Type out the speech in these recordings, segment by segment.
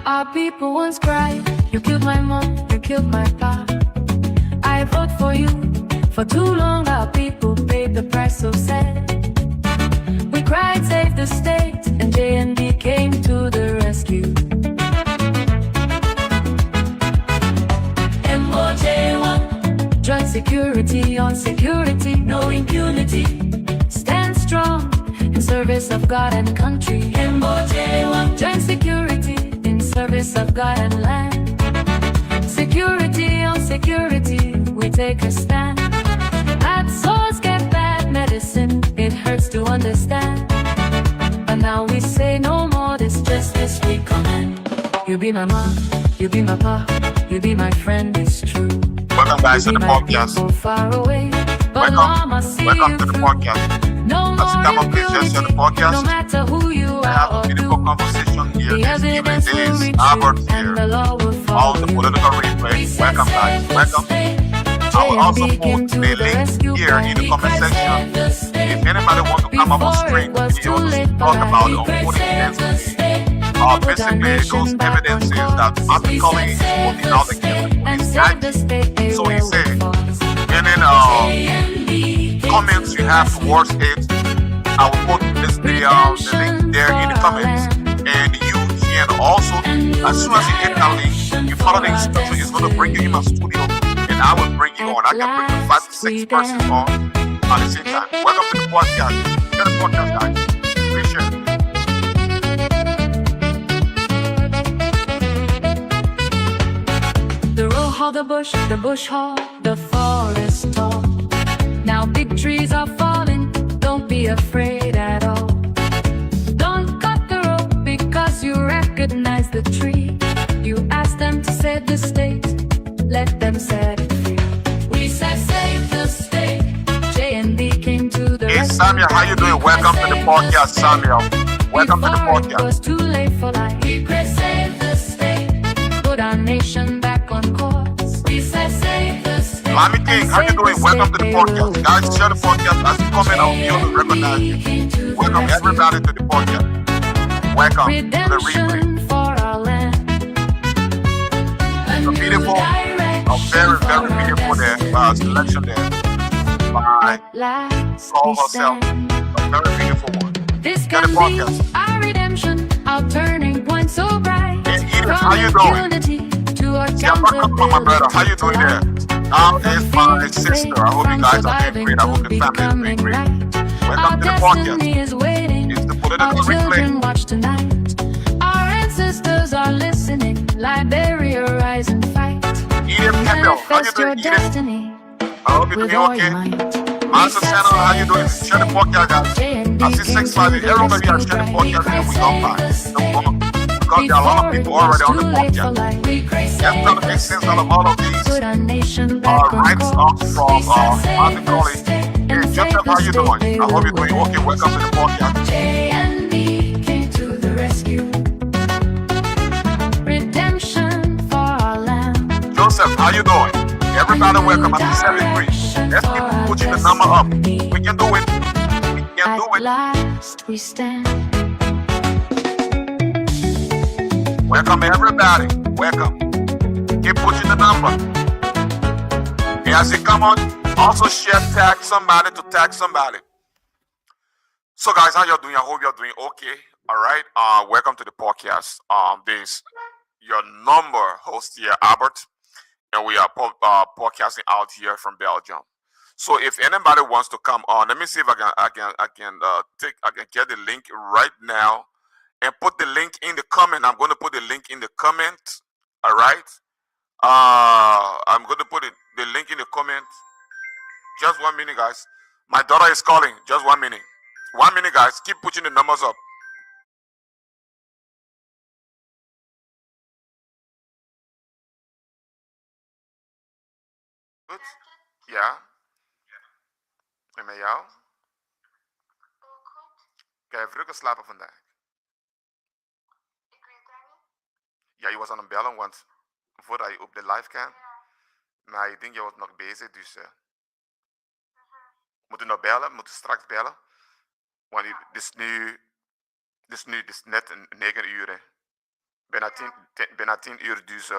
Our people once cried, you killed my mom, you killed my pa. I vote for you. For too long our people paid the price so sad. We cried, save the state, and JND came to the rescue. MOJ1, joint security on security, no impunity. Stand strong in service of God and country. MOJ1, joint security in service of God and land. Security on security, we take a stand. Bad souls get bad medicine, it hurts to understand. But now we say no more, this justice we command. You be my mom, you be my pa, you be my friend, it's true. Welcome guys to the podcast. Welcome to the podcast. No As you come up, please just share the podcast. No matter who you I have a are, beautiful conversation here. the evidence will reach Albert you, and the here. law will All follow the you. political replay. Welcome guys. Welcome. I will also put the link here in the comment section. If anybody wants to come up on stream, you want to talk about voting against me. Basically, those evidences that Macaulay is voting out against police. So he said, any comments you have towards it, I will put the link there in the comments. And you can also, as soon as you hit that link, you follow the instruction, it's going to bring you in my studio. And I will bring you on. I can bring you 5 to 6 persons on at the same time. Welcome to the podcast. Get the podcast, guys. Appreciate it. The row hall, the bush hall, the forest tall. Now big trees are falling, don't be afraid at all. Don't cut the rope because you recognize the tree. You ask them to set the state, let them set it free. We said save the state, JND came to the Hey Samuel, how you doing? Welcome to the podcast, Samuel. Welcome to the podcast. It was too late for life. We pray save the state, put our nation back on course. We said save the state. Lamy King, how you doing? Welcome to the podcast. Guys, share the podcast. As you comment, I'll be able to recognize you. Welcome everybody to the podcast. Welcome to the replay. For our land. A beautiful, a very, very beautiful selection there by Saul herself. A very beautiful one. This Get the can be podcast. our redemption, our turning point so bright. Hey, Edith, how you doing? To our Yeah, welcome to my brother. How you doing there? How is my sister? I hope you guys are doing great. I hope your family is doing great. Welcome to the podcast. It's the political replay. Watch tonight. Our ancestors are listening. Liberia, rise and fight. Edith Campbell, how you Manifest your doing, Edith? destiny I hope you're with doing all your okay. might. Master Channel, how you doing? Share the podcast, guys. I see 6-5. Everybody here, share the podcast and we don't mind. No problem. Because there are a lot of people already on the podcast. That's not to make sense out of all of these rights up from Martin Colley. Hey, Joseph, how you doing? I hope you're doing okay. Welcome to the podcast. JND came to the rescue. Redemption for our land. Joseph, how you doing? Everybody welcome. I see 73. Let's keep pushing the number up. We can do it. We can do At it. last we stand. Welcome everybody. Welcome. Keep pushing the number. And as you come on, also share, tag somebody to tag somebody. So guys, how y'all doing? I hope you're doing okay. All right. Welcome to the podcast. This your number host here, Albert, and we are podcasting out here from Belgium. So if anybody wants to come on, let me see if I can get the link right now and put the link in the comment. I'm going to put the link in the comment. All right. I'm going to put the link in the comment. Just 1 minute, guys. My daughter is calling. Just 1 minute. 1 minute, guys. Keep pushing the numbers up. Goed? Ja? En met jou? Kan je vroeger slapen vandaag? Ja, je was aan het bellen, want voordat je op de live kan. Maar ik denk, je was nog bezig, dus... Moet je nog bellen? Moet je straks bellen? this net 9 uur. Bijna 10 uur, dus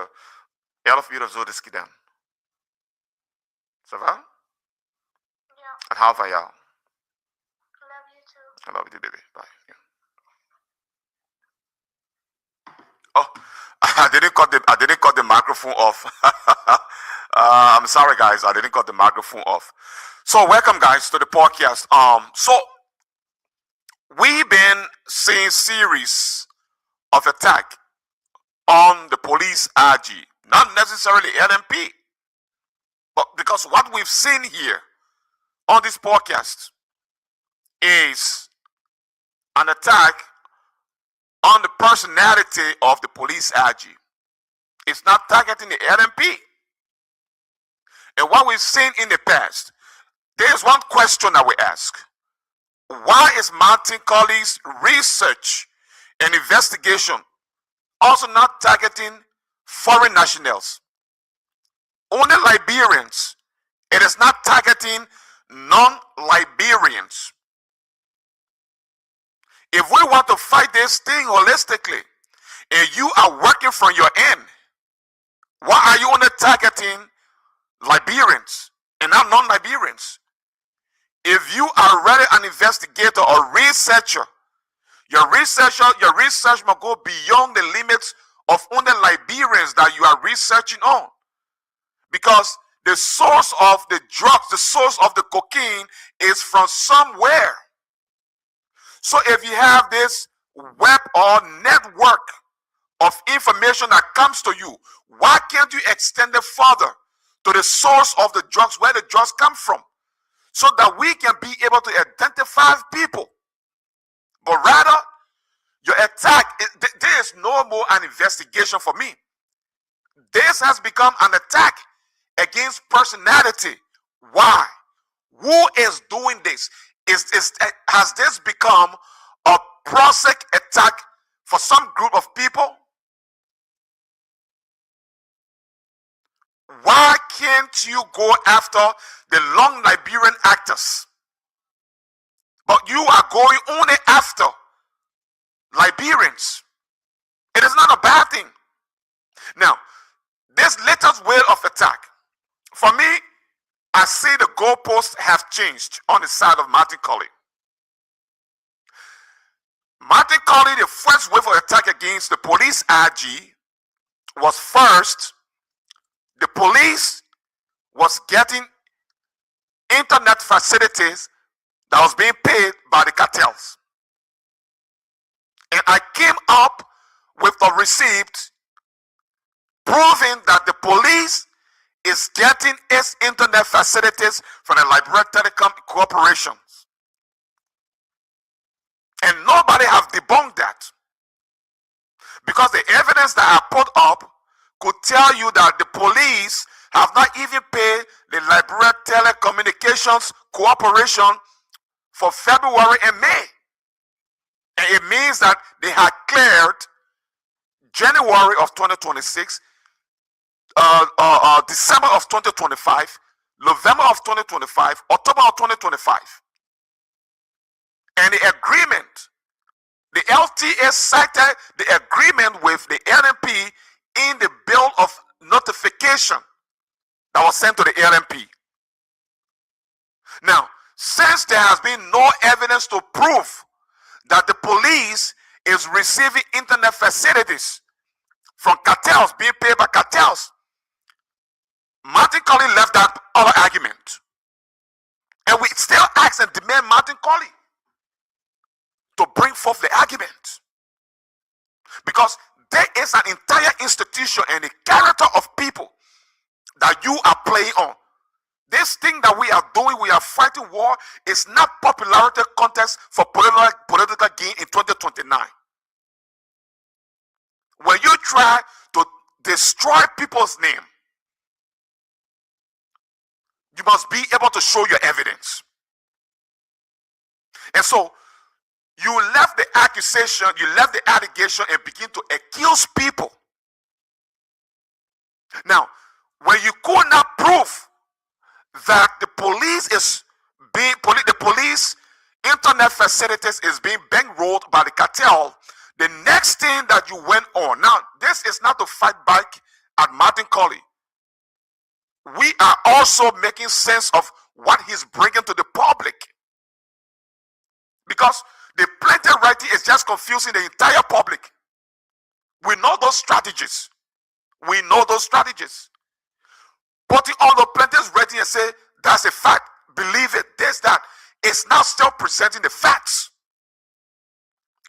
11 uur of zo is gedaan. Ça va? Ja. En hou van jou. I love you too. I love you, baby. Bye. Yeah. Oh, I didn't cut the microphone off. I'm sorry, guys. I didn't cut the microphone off. So, welcome, guys, to the podcast. So we've been seeing series of attack on the police IG, not necessarily LMP, but because what we've seen here on this podcast is an attack on the personality of the police IG. It's not targeting the LMP. And what we've seen in the past, there's one question that we ask. Why is Martin Colley's research and investigation also not targeting foreign nationals? Only Liberians. It is not targeting non-Liberians. If we want to fight this thing holistically, and you are working from your end, why are you only targeting Liberians and not non-Liberians? If you are already an investigator or researcher, your research must go beyond the limits of only Liberians that you are researching on. Because the source of the drugs, the source of the cocaine is from somewhere. So if you have this web or network of information that comes to you, why can't you extend it further to the source of the drugs, where the drugs come from, so that we can be able to identify people? But rather, your attack, there is no more an investigation for me. This has become an attack against personality. Why? Who is doing this? Has this become a prosec attack for some group of people? Why can't you go after the long Liberian actors? But you are going only after Liberians. It is not a bad thing. Now, this latest wave of attack, for me, I see the goalposts have changed on the side of Martin Colley. Martin Colley, the first wave of attack against the police IG was first, the police was getting internet facilities that was being paid by the cartels. And I came up with a receipt proving that the police is getting its internet facilities from the Liberian Telecom Corporations. And nobody have debunked that. Because the evidence that I put up could tell you that the police have not even paid the Liberian Telecommunications Corporation for February and May. And it means that they had cleared January of 2026, December of 2025, November of 2025, October of 2025. And the agreement, the LTA cited the agreement with the LMP in the bill of notification that was sent to the LMP. Now, since there has been no evidence to prove that the police is receiving internet facilities from cartels, being paid by cartels, Martin Colley left that other argument. And we still ask and demand Martin Colley to bring forth the argument. Because there is an entire institution and a character of people that you are playing on. This thing that we are doing, we are fighting war, is not popularity contest for political gain in 2029. When you try to destroy people's name, you must be able to show your evidence. And so, you left the accusation, you left the allegation and begin to accuse people. Now, when you could not prove that the police internet facilities is being bankrolled by the cartel, the next thing that you went on. Now, this is not to fight back at Martin Colley. We are also making sense of what he's bringing to the public. Because the plaintiff writing is just confusing the entire public. We know those strategies. We know those strategies. Putting all the plaintiff's writing and say, that's a fact, believe it, this, that. It's not still presenting the facts.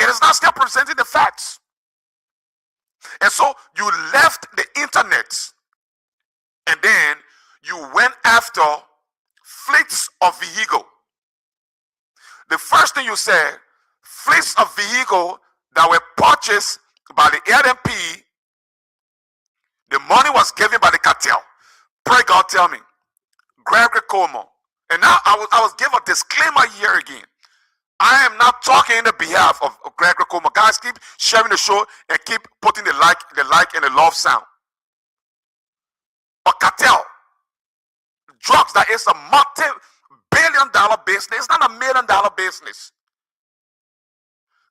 It is not still presenting the facts. And so you left the internet and then you went after fleets of vehicle. The first thing you said, fleets of vehicle that were purchased by the LMP, the money was given by the cartel. Pray God, tell me. Gregory Como. And now I was give a disclaimer here again. I am not talking in the behalf of Gregory Como. Guys, keep sharing the show and keep putting the like and the love sound. A cartel. Drugs that is a multi-billion-dollar business. It's not $1 million business.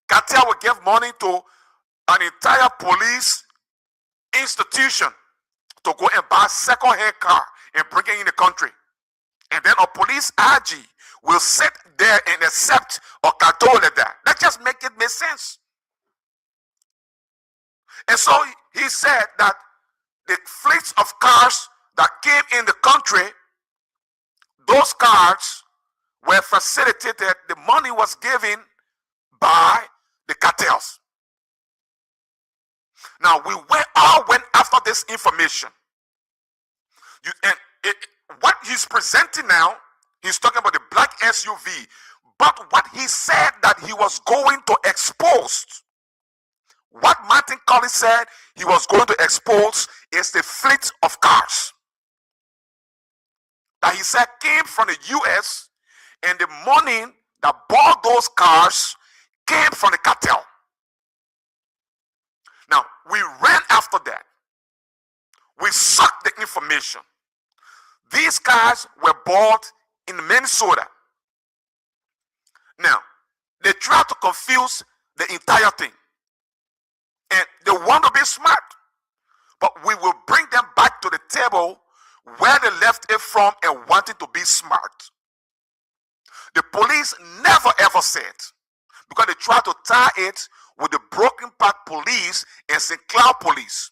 Cartel will give money to an entire police institution to go and buy a second-hand car and bring it in the country. And then a police IG will sit there and accept or condole that. That just make it make sense. And so he said that the fleets of cars that came in the country, those cars were facilitated, the money was given by the cartels. Now, we all went after this information. What he's presenting now, he's talking about the black SUV. But what he said that he was going to expose, what Martin Colley said he was going to expose is the fleet of cars that he said came from the US, and the money that bought those cars came from the cartel. Now, we ran after that. We sucked the information. These cars were bought in Minnesota. Now, they try to confuse the entire thing. And they want to be smart. But we will bring them back to the table where they left it from and wanted to be smart. The police never ever said, because they try to tie it with the Brooklyn Park Police and St. Cloud Police.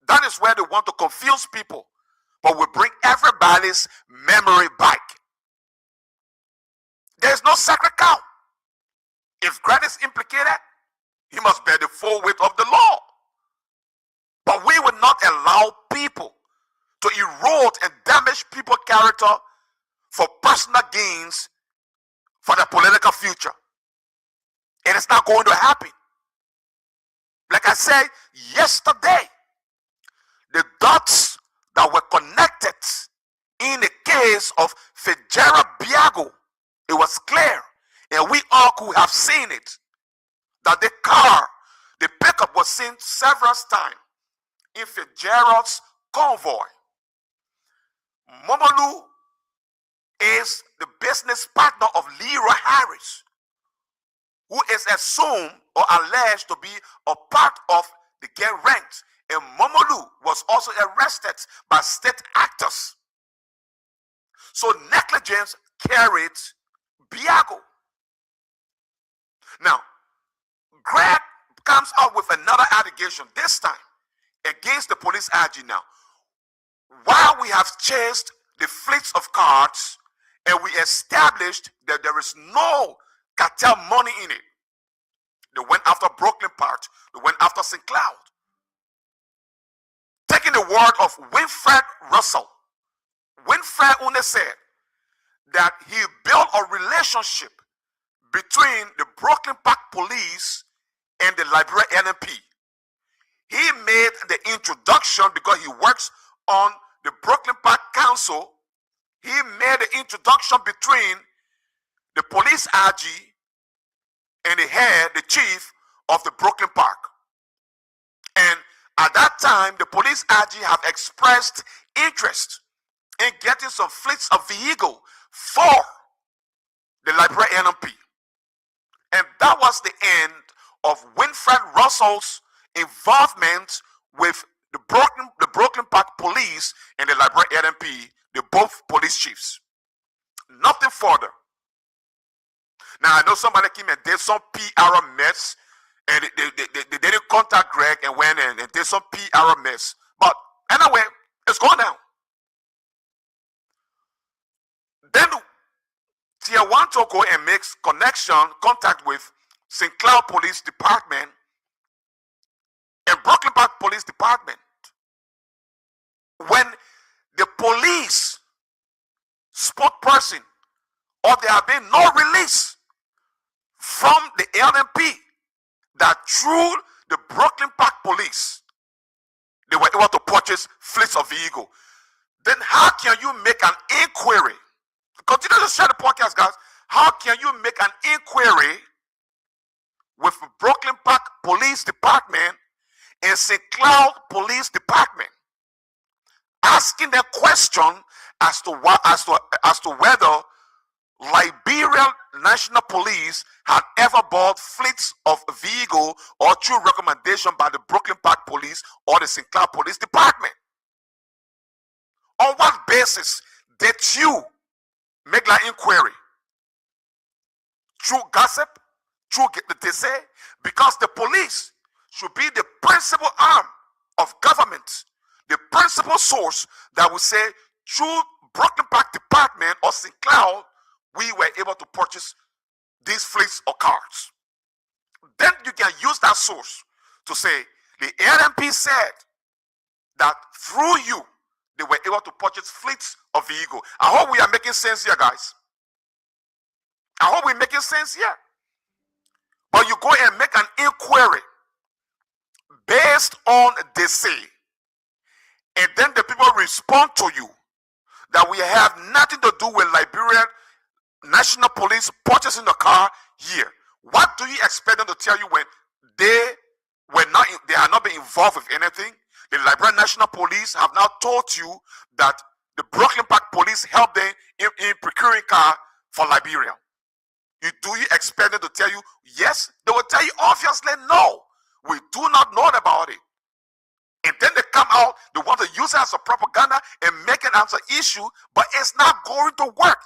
That is where they want to confuse people. But we bring everybody's memory back. There's no sacred cow. If Grant is implicated, he must bear the full weight of the law. But we will not allow people to erode and damage people's character for personal gains for their political future. It is not going to happen. Like I said yesterday, the dots that were connected in the case of Fitzgerald Biago, it was clear, and we all could have seen it, that the car, the pickup was seen several times in Fitzgerald's convoy. Momolu is the business partner of Leroy Harris, who is assumed or alleged to be a part of the gang ranks. And Momolu was also arrested by state actors. So negligence carried Biago. Now, Greg comes out with another allegation, this time against the police IG now. While we have chased the fleets of cars and we established that there is no cartel money in it, they went after Brooklyn Park, they went after St. Cloud. Taking the word of Winfred Russell, Winfred only said that he built a relationship between the Brooklyn Park Police and the Liberia NMP. He made the introduction because he works on the Brooklyn Park Council. He made the introduction between the police IG and the chief of the Brooklyn Park. And at that time, the police IG have expressed interest in getting some fleets of vehicle for the Liberia NMP. of Winfred Russell's involvement with the Brooklyn Park Police and the Liberia LMP, the both police chiefs. Nothing further. Now I know somebody came and did some PR mess, and they didn't contact Greg and went in and did some PR mess. But anyway, it's going down. Then Tier 1 to go and makes contact with St. Cloud Police Department and Brooklyn Park Police Department. When the police spokesperson, or there have been no release from the LMP that through the Brooklyn Park Police they were able to purchase fleets of vehicle, then how can you make an inquiry? Continue to share the podcast, guys. How can you make an inquiry with the Brooklyn Park Police Department and St. Cloud Police Department, asking the question as to whether Liberia National Police had ever bought fleets of vehicle or through recommendation by the Brooklyn Park Police or the St. Cloud Police Department? On what basis did you make that inquiry? Through gossip? Through they say? Because the police should be the principal arm of government, the principal source that will say through Brooklyn Park Department or St. Cloud, we were able to purchase these fleets or cars. Then you can use that source to say the LMP said that through you they were able to purchase fleets of vehicle. I hope we are making sense here, guys. I hope we're making sense here. But you go and make an inquiry based on they say, and then the people respond to you that we have nothing to do with Liberian National Police purchasing the car here. What do you expect them to tell you when they have not been involved with anything? The Liberian National Police have now told you that the Brooklyn Park Police helped them in procuring car for Liberia. Do you expect them to tell you yes? They will tell you obviously no. We do not know about it. And then they come out, they want to use it as a propaganda and make it as an issue, but it's not going to work.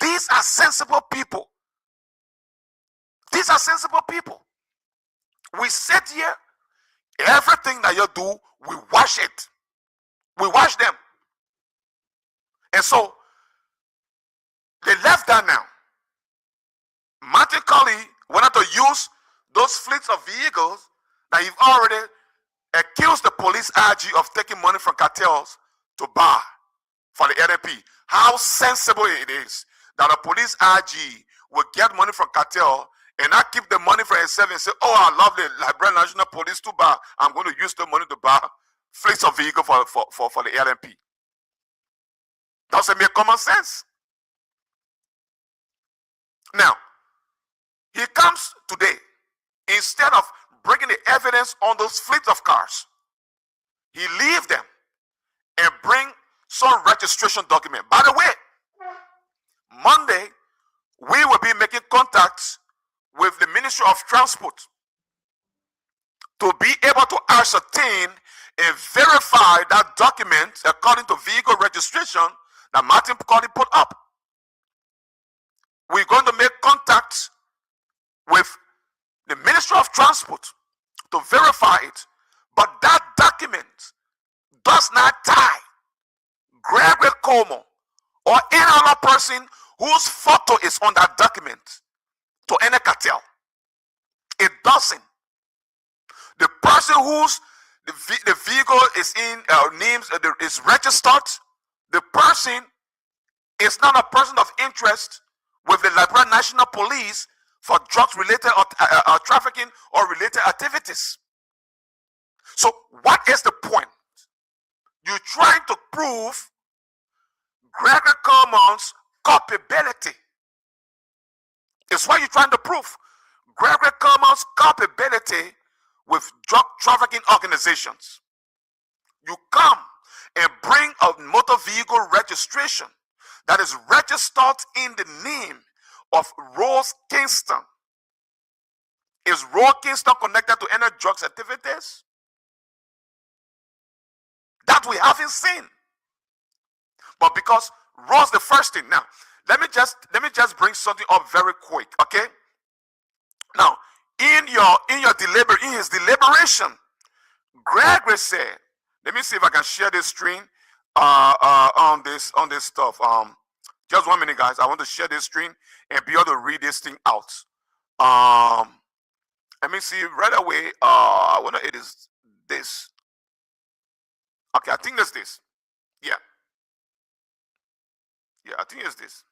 These are sensible people. These are sensible people. We sit here, everything that you do, we watch it. We watch them. And so, they left that now. Martin Colley wanted to use those fleets of vehicles that you've already accused the police IG of taking money from cartels to buy for the LNP. How sensible it is that a police IG will get money from cartel and not keep the money for itself and say, oh, I love the Liberian National Police to buy. I'm going to use the money to buy fleets of vehicles for the LNP. Doesn't make common sense. Now, he comes today, instead of bringing the evidence on those fleets of cars, he leave them and bring some registration document. By the way, Monday, we will be making contacts with the Ministry of Transport to be able to ascertain and verify that document according to vehicle registration that Martin Colley put up. We're going to make contacts with the Ministry of Transport to verify it, but that document does not tie Gregory Como or any other person whose photo is on that document to any cartel. It doesn't. The person whose the vehicle is in names is registered, the person is not a person of interest with the Liberian National Police for drugs related or trafficking or related activities. So what is the point? You're trying to prove Gregory Coleman's culpability. It's what you're trying to prove. Gregory Coleman's culpability with drug trafficking organizations. You come and bring a motor vehicle registration that is registered in the name of Rose Kingston Is Roe Kingston connected to any drugs activities? That we haven't seen. But because Roe's the first thing. Now, let me just bring something up very quick, okay? Now, in his deliberation, Gregory said, let me see if I can share this screen on this stuff. Just 1 minute, guys. I want to share this screen and be able to read this thing out. Let me see right away. I wonder it is this. Okay, I think it's this. Yeah. Yeah, I think it's this.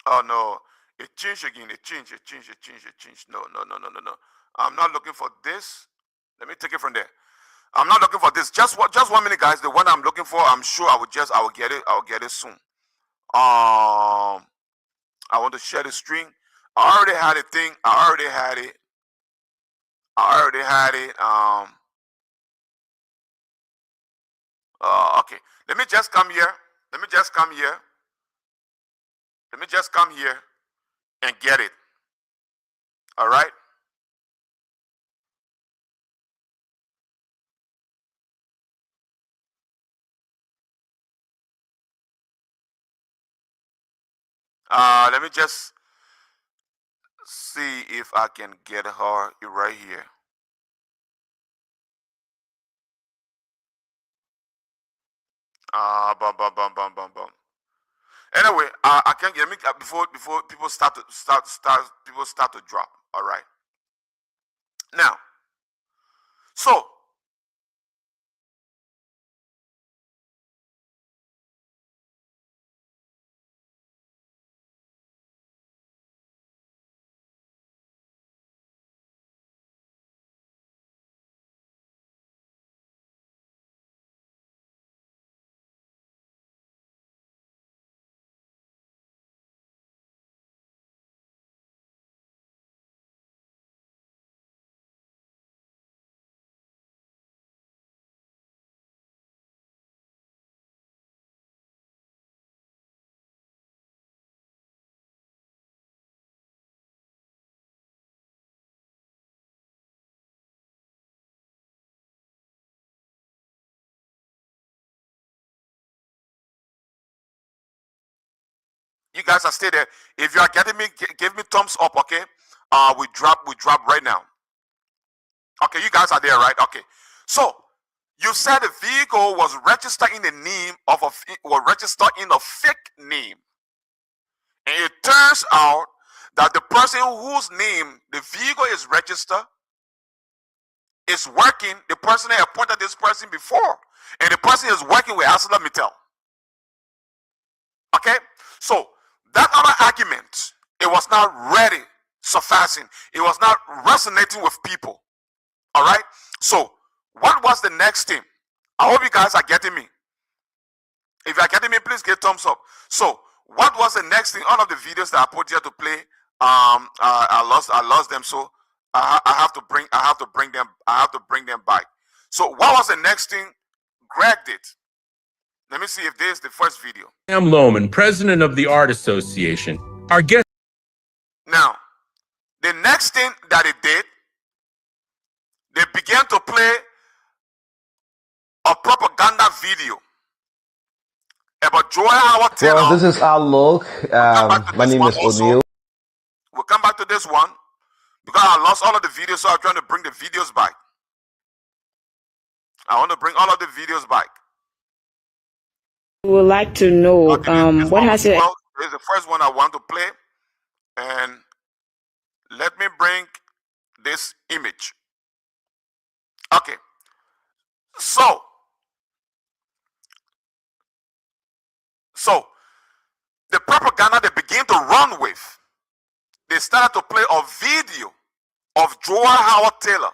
Oh no, it changed again. It changed. No. I'm not looking for this. Let me take it from there. I'm not looking for this. Just 1 minute, guys. The one I'm looking for, I'm sure I will get it. I'll get it soon. I want to share the screen. I already had a thing. I already had it. Okay. Let me just come here. Let me just come here and get it. All right. Let me just see if I can get her right here. Bum. Anyway, I can't get me before people start to drop. All right. Now, so you guys are still there. If you are getting me, give me thumbs up, okay? We drop right now. Okay, you guys are there, right? Okay. So you said the vehicle was registered in the name of a fake name, and it turns out that the person whose name the vehicle is registered is working. The person that appointed this person before, and the person is working with ArcelorMittal. Okay, so that other argument, it was not ready, sufficing. It was not resonating with people. All right. So what was the next thing? I hope you guys are getting me. If you are getting me, please give thumbs up. So what was the next thing? All of the videos that I put here to play, I lost them. So I have to bring them back. So what was the next thing Greg did? Let me see if this is the first video. Sam Lohman, president of the Art Association. Our guest. Now, the next thing that it did, they began to play a propaganda video about Joy Howard Taylor. Well, this is Outlook. My name is O'Neill. We'll come back to this one because I lost all of the videos, so I'm trying to bring the videos back. I want to bring all of the videos back. We would like to know what has it. Well, this is the first one I want to play, and let me bring this image. Okay, so the propaganda they began to run with, they started to play a video of Joy Howard Taylor,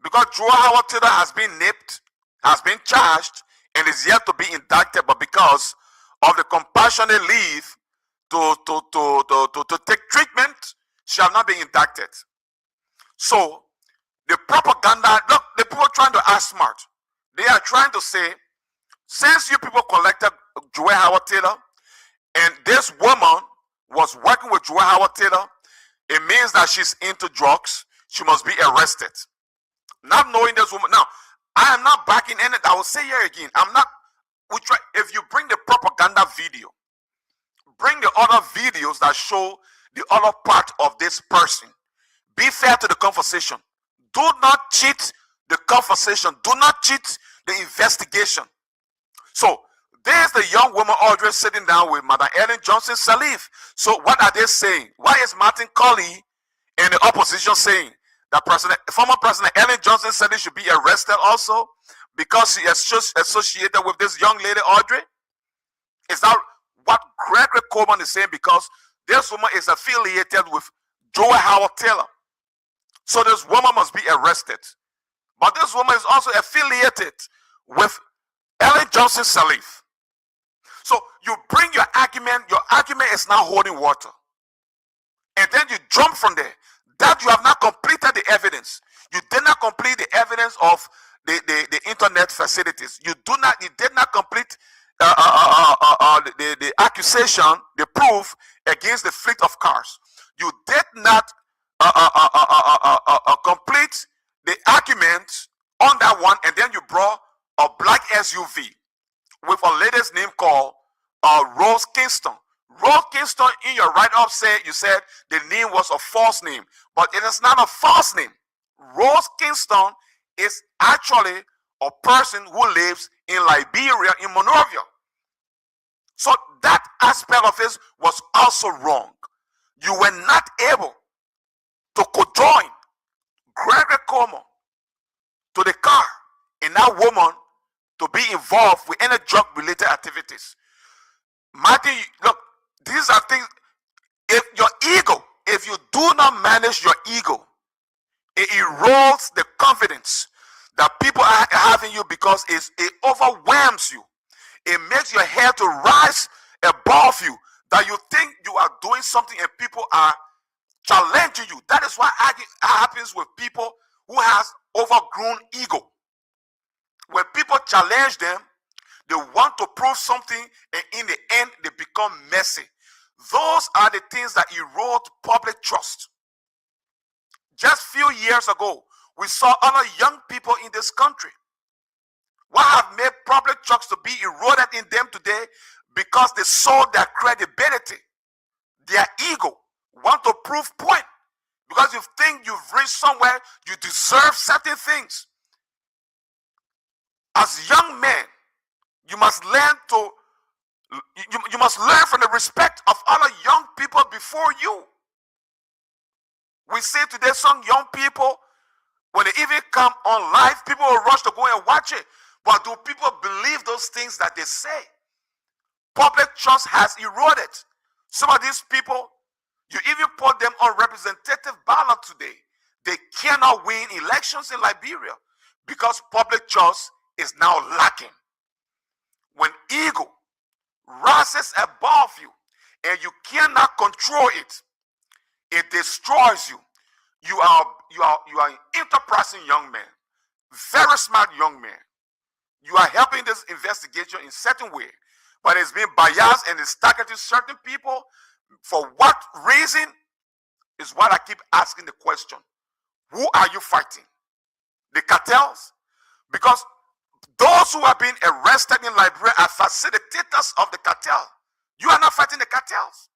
because Joy Howard Taylor has been nipped, has been charged, and is yet to be indicted, but because of the compassionate leave to take treatment, shall not be indicted. So the propaganda, look, the people trying to act smart. They are trying to say, since you people collected Joy Howard Taylor, and this woman was working with Joy Howard Taylor, it means that she's into drugs. She must be arrested. Not knowing this woman. Now, I am not backing any. I will say here again, I'm not. If you bring the propaganda video, bring the other videos that show the other part of this person. Be fair to the conversation. Do not cheat the conversation. Do not cheat the investigation. So, there's the young woman Audrey sitting down with Madam Ellen Johnson Sirleaf. So, what are they saying? Why is Martin Colley and the opposition saying that former President Ellen Johnson Sirleaf should be arrested also because she is just associated with this young lady Audrey? Is that what Gregory Coleman is saying? Because this woman is affiliated with Joy Howard Taylor. So this woman must be arrested. But this woman is also affiliated with Ellen Johnson Sirleaf. So you bring your argument is not holding water. And then you jump from there. That you have not completed the evidence. You did not complete the evidence of the internet facilities. You did not complete the accusation, the proof against the fleet of cars. You did not complete the argument on that one, and then you brought a black SUV with a lady's name called Rose Kingston. Rose Kingston, in your write-up, you said the name was a false name, but it is not a false name. Rose Kingston is actually a person who lives in Liberia, in Monrovia. So that aspect of it was also wrong. You were not able to co-join Gregory Coleman to the car and that woman to be involved with any drug-related activities. Martin, look, these are things. If you do not manage your ego, it erodes the confidence that people have in you because it overwhelms you. It makes your head to rise above you, that you think you are doing something and people are challenging you. That is what happens with people who has overgrown ego. When people challenge them, they want to prove something, and in the end, they become messy. Those are the things that erode public trust. Just a few years ago, we saw other young people in this country. What have made public trust to be eroded in them today? Because they sold their credibility, their ego, want to prove point. Because you think you've reached somewhere, you deserve certain things. As young men, you must learn from the respect of other young people before you. We see today some young people, when they even come on live, people will rush to go and watch it. But do people believe those things that they say? Public trust has eroded. Some of these people, you even put them on representative ballot today. They cannot win elections in Liberia because public trust is now lacking. When ego rises above you and you cannot control it, it destroys you. You are an enterprising young man, very smart young man. You are helping this investigation in certain way, but it's been biased and it's targeting certain people. For what reason is what I keep asking the question. Who are you fighting? The cartels? Because those who have been arrested in Liberia are facilitators of the cartel. You are not fighting the cartels.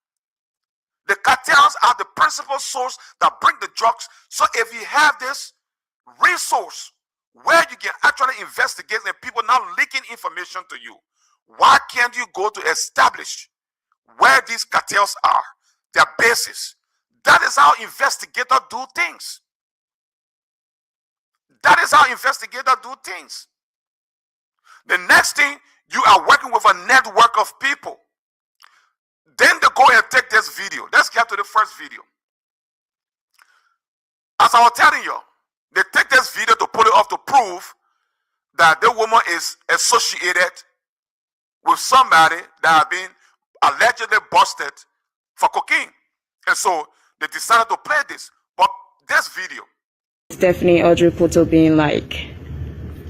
The cartels are the principal source that bring the drugs. So if you have this resource where you can actually investigate and people now leaking information to you, why can't you go to establish where these cartels are, their bases? That is how investigators do things. That is how investigators do things. The next thing, you are working with a network of people. Then they go and take this video. Let's get to the first video. As I was telling you, they take this video to put it off to prove that the woman is associated with somebody that have been allegedly busted for cocaine. And so they decided to play this. But this video. Stephanie Audrey Portal being like.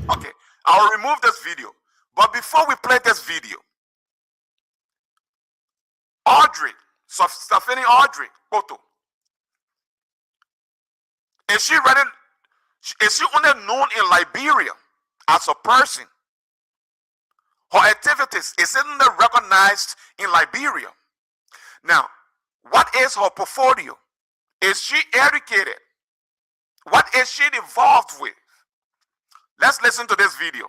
Okay, I'll remove this video. But before we play this video, Audrey Stephanie Audrey Poto. Is she only known in Liberia as a person? Her activities is only recognized in Liberia. Now, what is her portfolio? Is she educated? What is she involved with? Let's listen to this video.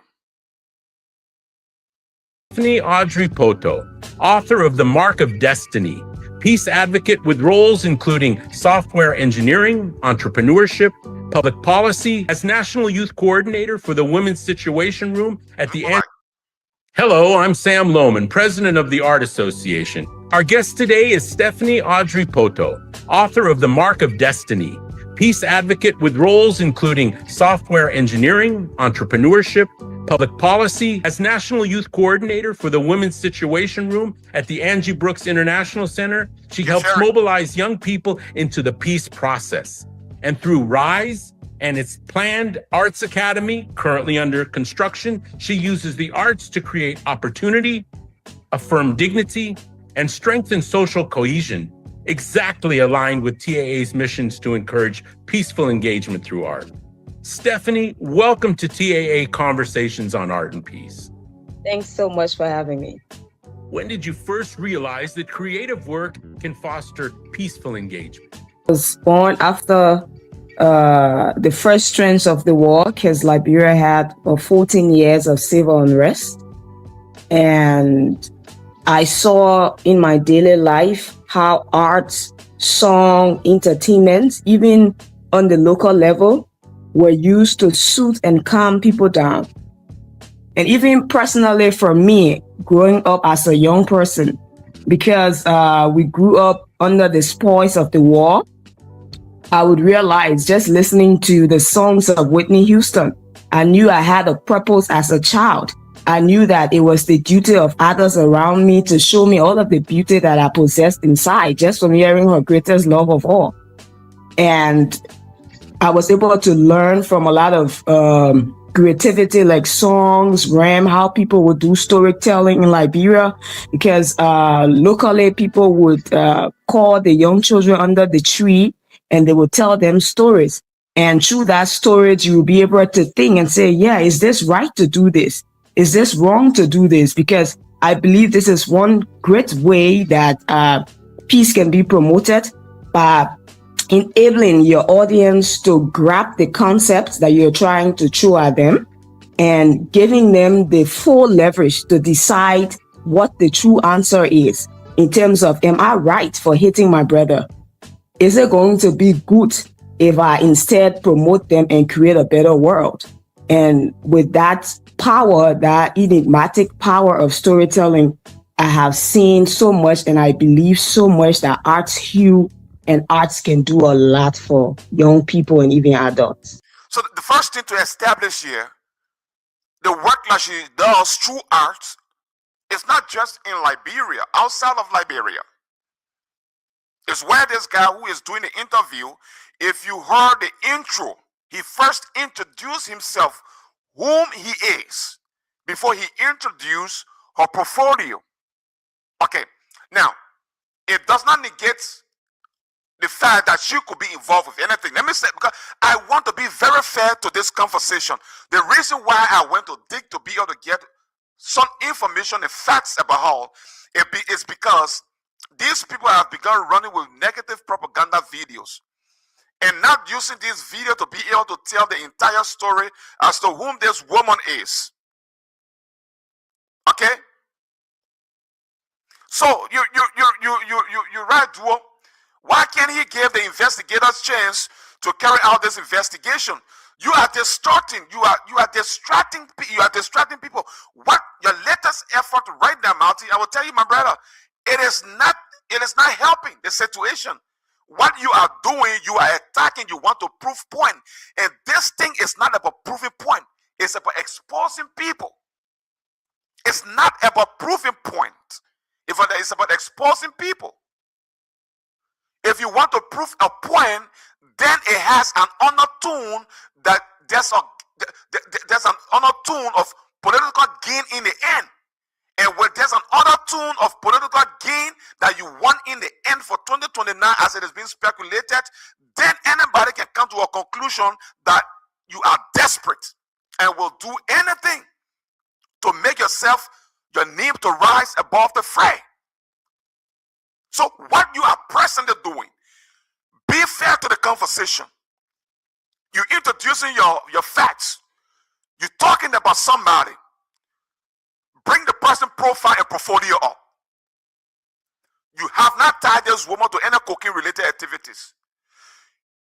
Stephanie Audrey Poto, author of The Mark of Destiny, peace advocate with roles including software engineering, entrepreneurship, public policy, as National Youth Coordinator for the Women's Situation Room at the end. Hello, I'm Sam Lohman, President of the Art Association. Our guest today is Stephanie Audrey Poto, author of The Mark of Destiny, peace advocate with roles including software engineering, entrepreneurship, public policy, as National Youth Coordinator for the Women's Situation Room at the Angie Brooks International Center. She helps mobilize young people into the peace process. And through RISE and its planned Arts Academy, currently under construction, she uses the arts to create opportunity, affirm dignity, and strengthen social cohesion, exactly aligned with TAA's missions to encourage peaceful engagement through art. Stephanie, welcome to TAA Conversations on Art and Peace. Thanks so much for having me. When did you first realize that creative work can foster peaceful engagement? I was born after the first trends of the war, because Liberia had 14 years of civil unrest. And I saw in my daily life how art, song, entertainment, even on the local level, were used to soothe and calm people down. And even personally for me, growing up as a young person, because we grew up under the spoils of the war, I would realize just listening to the songs of Whitney Houston, I knew I had a purpose as a child. I knew that it was the duty of others around me to show me all of the beauty that I possessed inside, just from hearing her greatest love of all. And I was able to learn from a lot of creativity, like songs, rhyme, how people would do storytelling in Liberia, because locally people would call the young children under the tree and they would tell them stories. And through that storage, you will be able to think and say, yeah, is this right to do this? Is this wrong to do this? Because I believe this is one great way that peace can be promoted by enabling your audience to grab the concepts that you're trying to throw at them and giving them the full leverage to decide what the true answer is in terms of, am I right for hating my brother? Is it going to be good if I instead promote them and create a better world? And with that power, that enigmatic power of storytelling, I have seen so much and I believe so much that arts hue and arts can do a lot for young people and even adults. So the first thing to establish here, the work that she does through art, is not just in Liberia, outside of Liberia. It's where this guy who is doing the interview, if you heard the intro, he first introduced himself, whom he is, before he introduced her portfolio. Okay, now, it does not negate the fact that she could be involved with anything. Let me say, because I want to be very fair to this conversation. The reason why I went to dig to be able to get some information and facts about her is because these people have begun running with negative propaganda videos and not using this video to be able to tell the entire story as to whom this woman is. Okay? So you're right, Duo. Why can't he give the investigators chance to carry out this investigation? You are distracting. You are distracting people. What your latest effort right now, Marty? I will tell you, my brother, it is not helping the situation. What you are doing, you are attacking. You want to prove point, and this thing is not about proving point. It's about exposing people. It's not about proving point. It's about exposing people. If you want to prove a point, then it has an undertone that there's an undertone of political gain in the end. And when there's an undertone of political gain that you want in the end 2029, as it has been speculated, then anybody can come to a conclusion that you are desperate and will do anything to make your name to rise above the fray. So what you are presently doing, be fair to the conversation. You're introducing your facts. You're talking about somebody. Bring the person profile and portfolio up. You have not tied this woman to any cocaine related activities.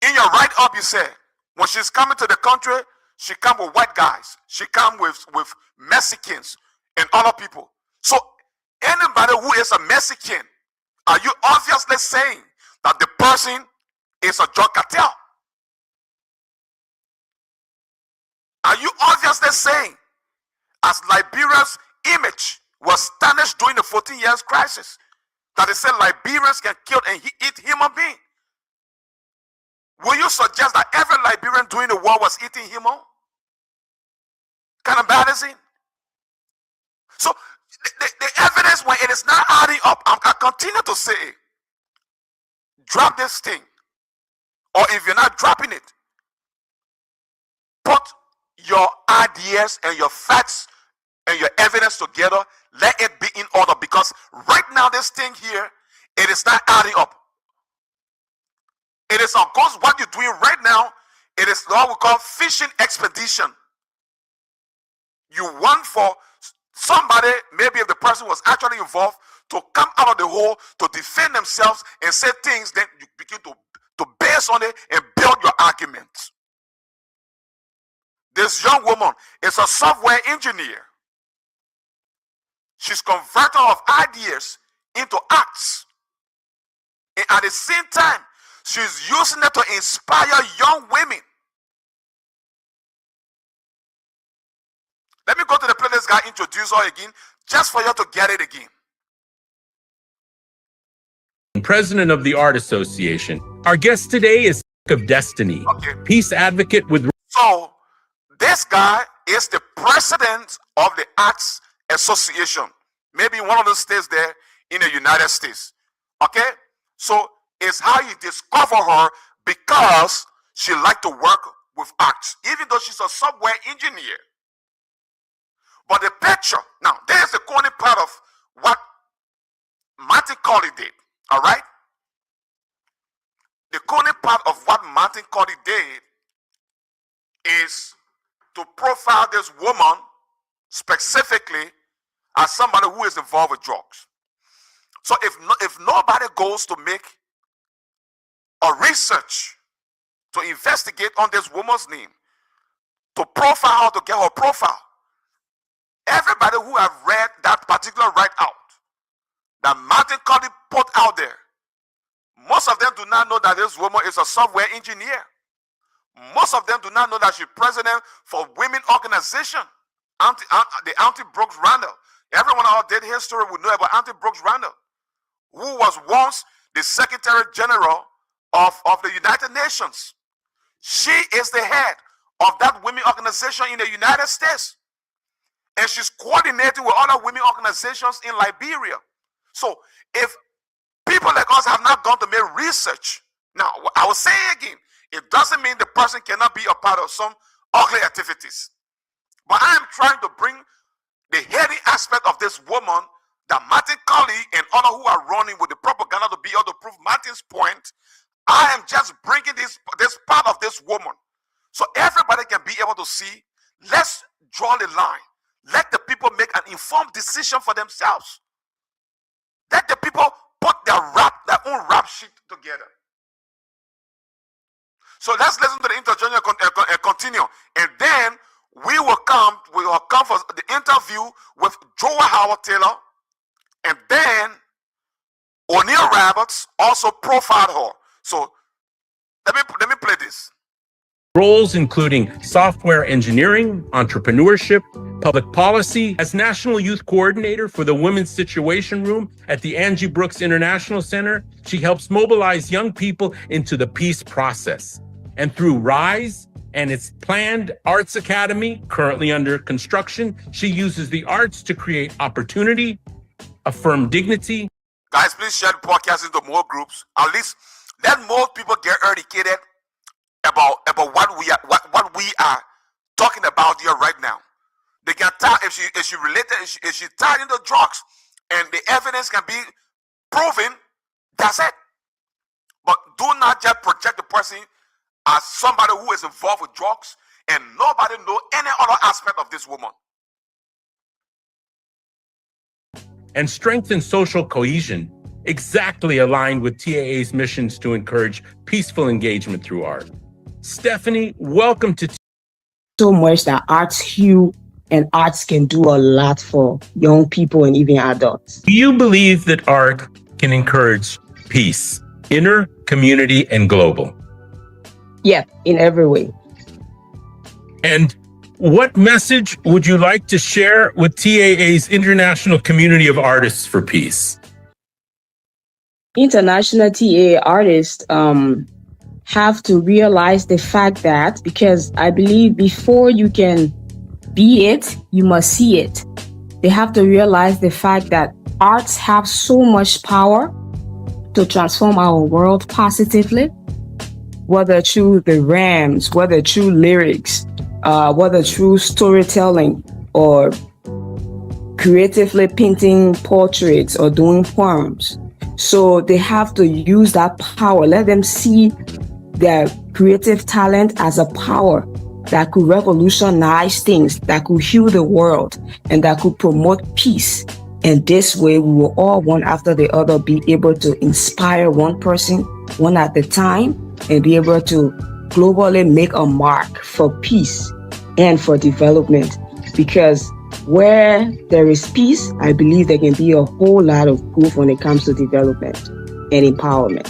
In your write-up, you say, when she's coming to the country, she come with white guys. She come with Mexicans and other people. So anybody who is a Mexican, are you obviously saying that the person is a drug cartel? Are you obviously saying, as Liberia's image was tarnished during the 14 years crisis, that they said Liberians can kill and eat human beings? Will you suggest that every Liberian during the war was eating human? Kind of bad is it? So the evidence, when it is not adding up, I continue to say, drop this thing. Or if you're not dropping it, put your ideas and your facts and your evidence together. Let it be in order, because right now this thing here, it is not adding up. It is, of course, what you're doing right now. It is what we call fishing expedition. You want for somebody, maybe if the person was actually involved, to come out of the hole to defend themselves and say things, then you begin to base on it and build your arguments. This young woman is a software engineer. She's converter of ideas into acts. And at the same time, she's using it to inspire young women. Let me go to the place this guy introduced her again, just for you to get it again. President of the Art Association. Our guest today is of Destiny, Okay. peace advocate with. So this guy is the president of the Arts Association, maybe in one of the states there in the United States. Okay, so it's how you discover her, because she liked to work with arts, even though she's a software engineer. But the picture, now there's the corny part of what Martin Colley did. All right, the corny part of what Martin Colley did is to profile this woman specifically as somebody who is involved with drugs. So if nobody goes to make a research to investigate on this woman's name, to profile her, to get her profile, everybody who have read that particular write-out that Martin Colley put out there, most of them do not know that this woman is a software engineer. Most of them do not know that she's president for women organization, the Auntie Brooks Randall. Everyone out there did history would know about Auntie Brooks Randall, who was once the Secretary General of the United Nations. She is the head of that women organization in the United States. And she's coordinating with other women organizations in Liberia. So if people like us have not gone to make research, now I will say again, it doesn't mean the person cannot be a part of some ugly activities. But I am trying to bring the heady aspect of this woman that Martin Colley and others who are running with the propaganda to be able to prove Martin's point. I am just bringing this part of this woman so everybody can be able to see. Let's draw the line. Let the people make an informed decision for themselves. Let the people put their own rap sheet together. So let's listen to the interjourney and continue. And then we will come for the interview with Joel Howard Taylor. And then O'Neill Roberts also profiled her. So let me play this. Roles including software engineering, entrepreneurship, public policy. As National Youth Coordinator for the Women's Situation Room at the Angie Brooks International Center, she helps mobilize young people into the peace process. And through RISE and its planned Arts Academy, currently under construction, she uses the arts to create opportunity, affirm dignity. Guys, please share the podcast into more groups. At least let more people get educated about what we are talking about here right now. They can tell if she related, if she tied into drugs, and the evidence can be proven. That's it. But do not just project the person as somebody who is involved with drugs, and nobody know any other aspect of this woman. And strengthen social cohesion, exactly aligned with TAA's missions to encourage peaceful engagement through art. Stephanie, welcome to So much that arts heal and arts can do a lot for young people and even adults. Do you believe that art can encourage peace, inner, community, and global? Yeah, in every way. And what message would you like to share with TAA's international community of artists for peace? International TAA artists have to realize the fact that, because I believe before you can be it, you must see it. They have to realize the fact that arts have so much power to transform our world positively, whether through the rhymes, whether through lyrics, whether through storytelling or creatively painting portraits or doing poems. So they have to use that power. Let them see their creative talent as a power that could revolutionize things, that could heal the world, and that could promote peace. And this way, we will all, one after the other, be able to inspire one person, one at a time, and be able to globally make a mark for peace and for development. Because where there is peace, I believe there can be a whole lot of growth when it comes to development and empowerment.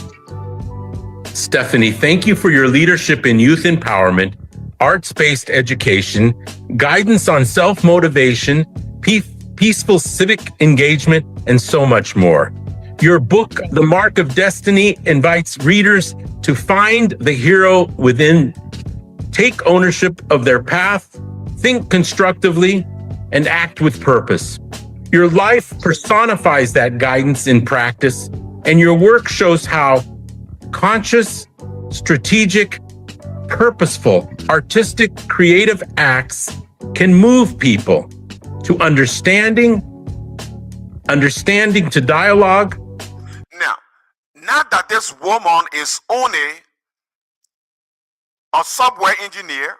Stephanie, thank you for your leadership in youth empowerment, arts-based education, guidance on self-motivation, peaceful civic engagement, and so much more. Your book, The Mark of Destiny, invites readers to find the hero within, take ownership of their path, think constructively, and act with purpose. Your life personifies that guidance in practice, and your work shows how conscious, strategic, purposeful, artistic, creative acts can move people to understanding to dialogue. Now, not that this woman is only a software engineer,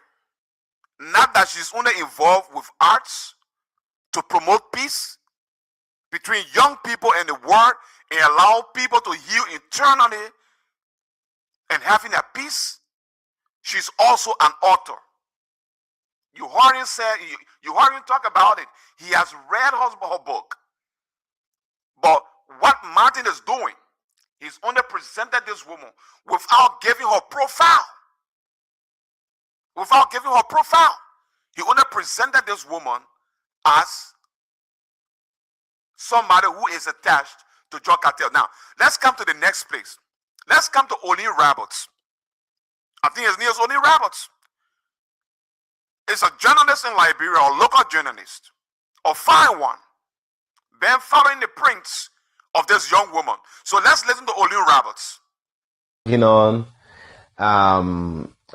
not that she's only involved with arts to promote peace between young people and the world and allow people to heal internally and having a peace. She's also an author. You heard him say, you heard him talk about it. He has read her book. But what Martin is doing, he's only presented this woman without giving her profile. Without giving her profile. He only presented this woman as somebody who is attached to drug cartel. Now, let's come to the next place. Let's come to Oli Roberts. I think his name is Oli Roberts. It's a journalist in Liberia, a local journalist, a fine one, been following the prints of this young woman. So let's listen to Oli Roberts.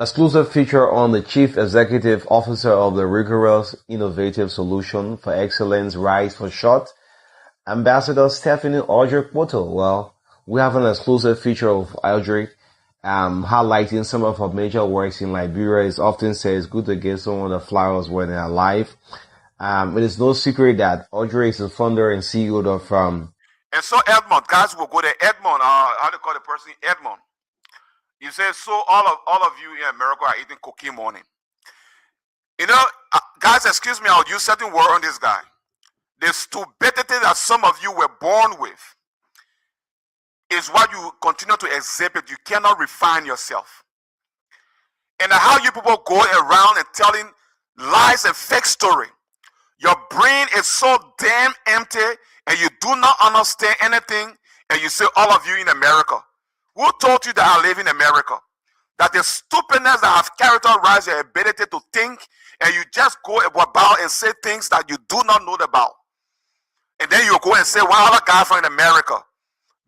Exclusive feature on the Chief Executive Officer of the Rigorous Innovative Solution for Excellence Rise for Short, Ambassador Stephanie Audrey-Poto. Well, we have an exclusive feature of Audrey highlighting some of her major works in Liberia. It's often said it's good to get some of the flowers when they're alive. It is no secret that Audrey is the founder and CEO of And so Edmond, guys will go there. Edmond, how do you call the person? Edmond. You say, so all of you in America are eating cookie morning. You know, guys, excuse me, I'll use certain word on this guy. The stupidity that some of you were born with is what you continue to exhibit. You cannot refine yourself. And how you people go around and telling lies and fake story. Your brain is so damn empty and you do not understand anything, and you say all of you in America. Who told you that I live in America? That the stupidness that have characterized your ability to think, and you just go about and say things that you do not know about. And then you go and say, well, other guy from America.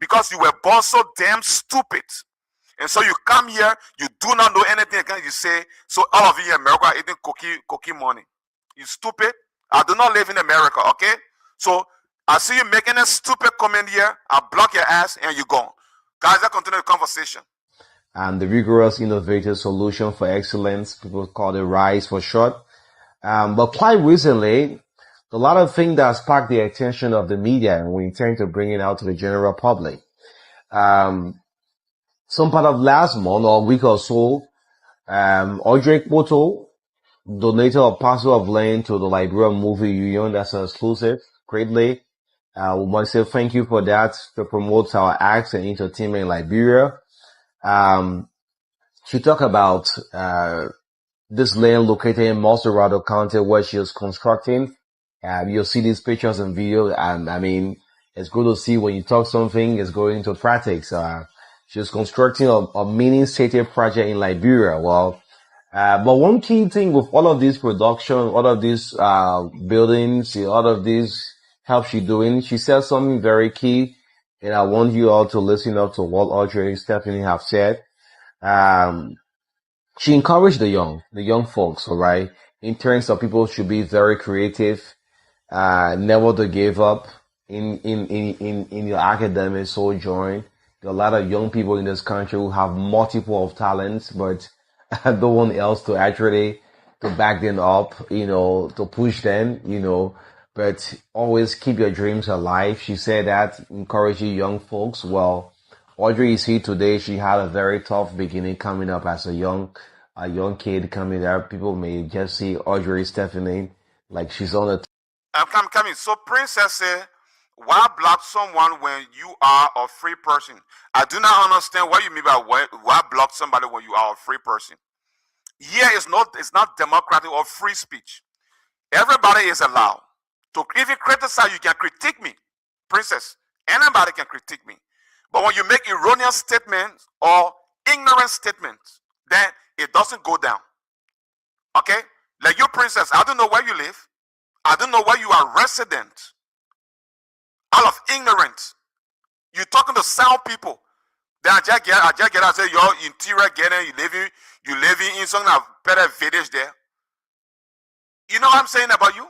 because you were born so damn stupid. And so you come here, you do not know anything, again you say, so all of you in America are eating cookie money. You stupid. I do not live in America, okay? So I see you making a stupid comment here, I block your ass and you gone. Guys, let's continue the conversation. And the rigorous innovative solution for excellence, people call it RISE for short. But quite recently, a lot of things that sparked the attention of the media, and we intend to bring it out to the general public. Some part of last month or a week or so, Audrey Poto donated a parcel of land to the Liberian Movie Union. That's an exclusive, greatly. We want to say thank you for that to promote our arts and entertainment in Liberia. She talked about this land located in Monserrado County where she was constructing. You'll see these pictures and videos, and I mean, it's good to see when you talk something, it's going into practice. She was constructing a mini city project in Liberia. Well, but one key thing with all of this production, all of these buildings, all of this help she's doing, she said something very key, and I want you all to listen up to what Audrey and Stephanie have said. She encouraged the young folks, all right, in terms of people should be very creative, never to give up in your academic sojourn. There are a lot of young people in this country who have multiple of talents, but no one else to actually to back them up, to push them, but always keep your dreams alive. She said that, encouraging young folks. Well, Audrey is here today. She had a very tough beginning coming up as a young kid coming up. People may just see Audrey Stephanie like she's on the. I'm coming. So Princess said, why block someone when you are a free person? I do not understand what you mean by why block somebody when you are a free person. Here it's not democratic or free speech. Everybody is allowed to, if you criticize, you can critique me, Princess. Anybody can critique me. But when you make erroneous statements or ignorant statements, then it doesn't go down. Okay? Like you, Princess, I don't know where you live. I don't know where you are resident. Out of ignorance. You're talking to sound people. Then I just get I say, your interior getting, you living in some kind of better village there. You know what I'm saying about you?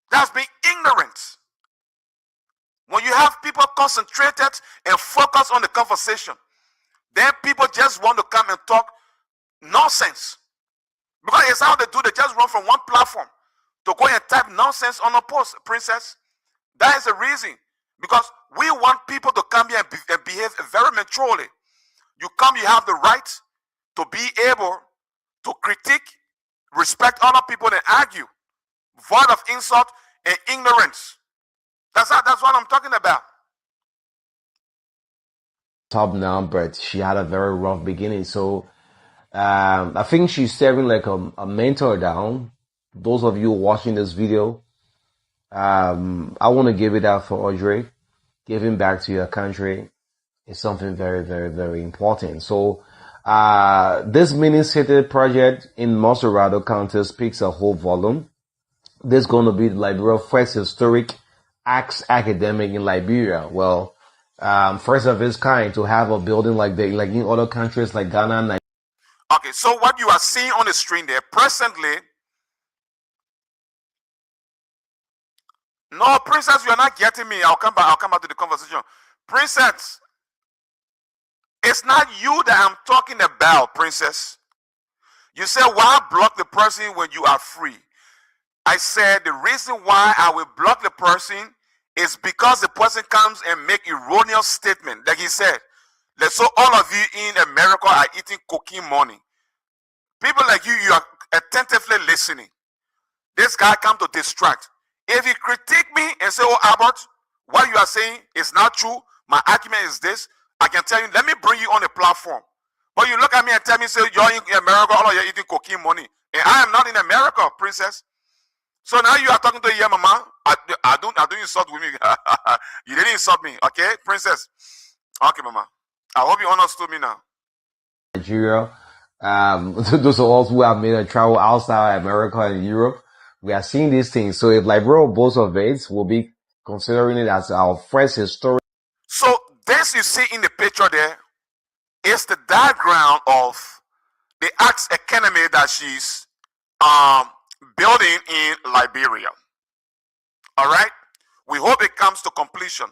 That's being ignorant. When you have people concentrated and focused on the conversation, then people just want to come and talk nonsense. Because it's how they do, they just run from one platform to go and type nonsense on a post, Princess. That is the reason. Because we want people to come here and behave very maturely. You come, you have the right to be able to critique, respect other people and argue. Void of insult and ignorance. That's what I'm talking about. Top now, but she had a very rough beginning. So I think she's serving like a mentor down. Those of you watching this video, I want to give it out for Audrey. Giving back to your country is something very, very, very important. So this mini city project in Monserrado County speaks a whole volume. This is going to be Liberia's first historic arts academic in Liberia. Well, first of its kind to have a building like in other countries like Ghana. Nigeria. Okay, so what you are seeing on the screen there, presently. No, Princess, you are not getting me. I'll come back to the conversation. Princess, it's not you that I'm talking about, Princess. You said, why block the person when you are free? I said the reason why I will block the person is because the person comes and make erroneous statement. Like he said, so all of you in America are eating cocaine money. People like you are attentively listening. This guy come to distract. If you critique me and say, oh, Albert, what you are saying is not true, my argument is this, I can tell you, let me bring you on a platform. But you look at me and tell me, say, you're in America, all of you are eating cocaine money. And I am not in America, Princess. So now you are talking to your mama. I don't insult with me. You didn't insult me, okay, Princess? Okay, mama. I hope you understood me now. Nigeria. Those of us who have made a travel outside America and Europe, we are seeing these things. So if Liberia both of it, we'll be considering it as our first historic. So this you see in the picture there is the diagram of the arts academy that she's building in Liberia. All right, we hope it comes to completion.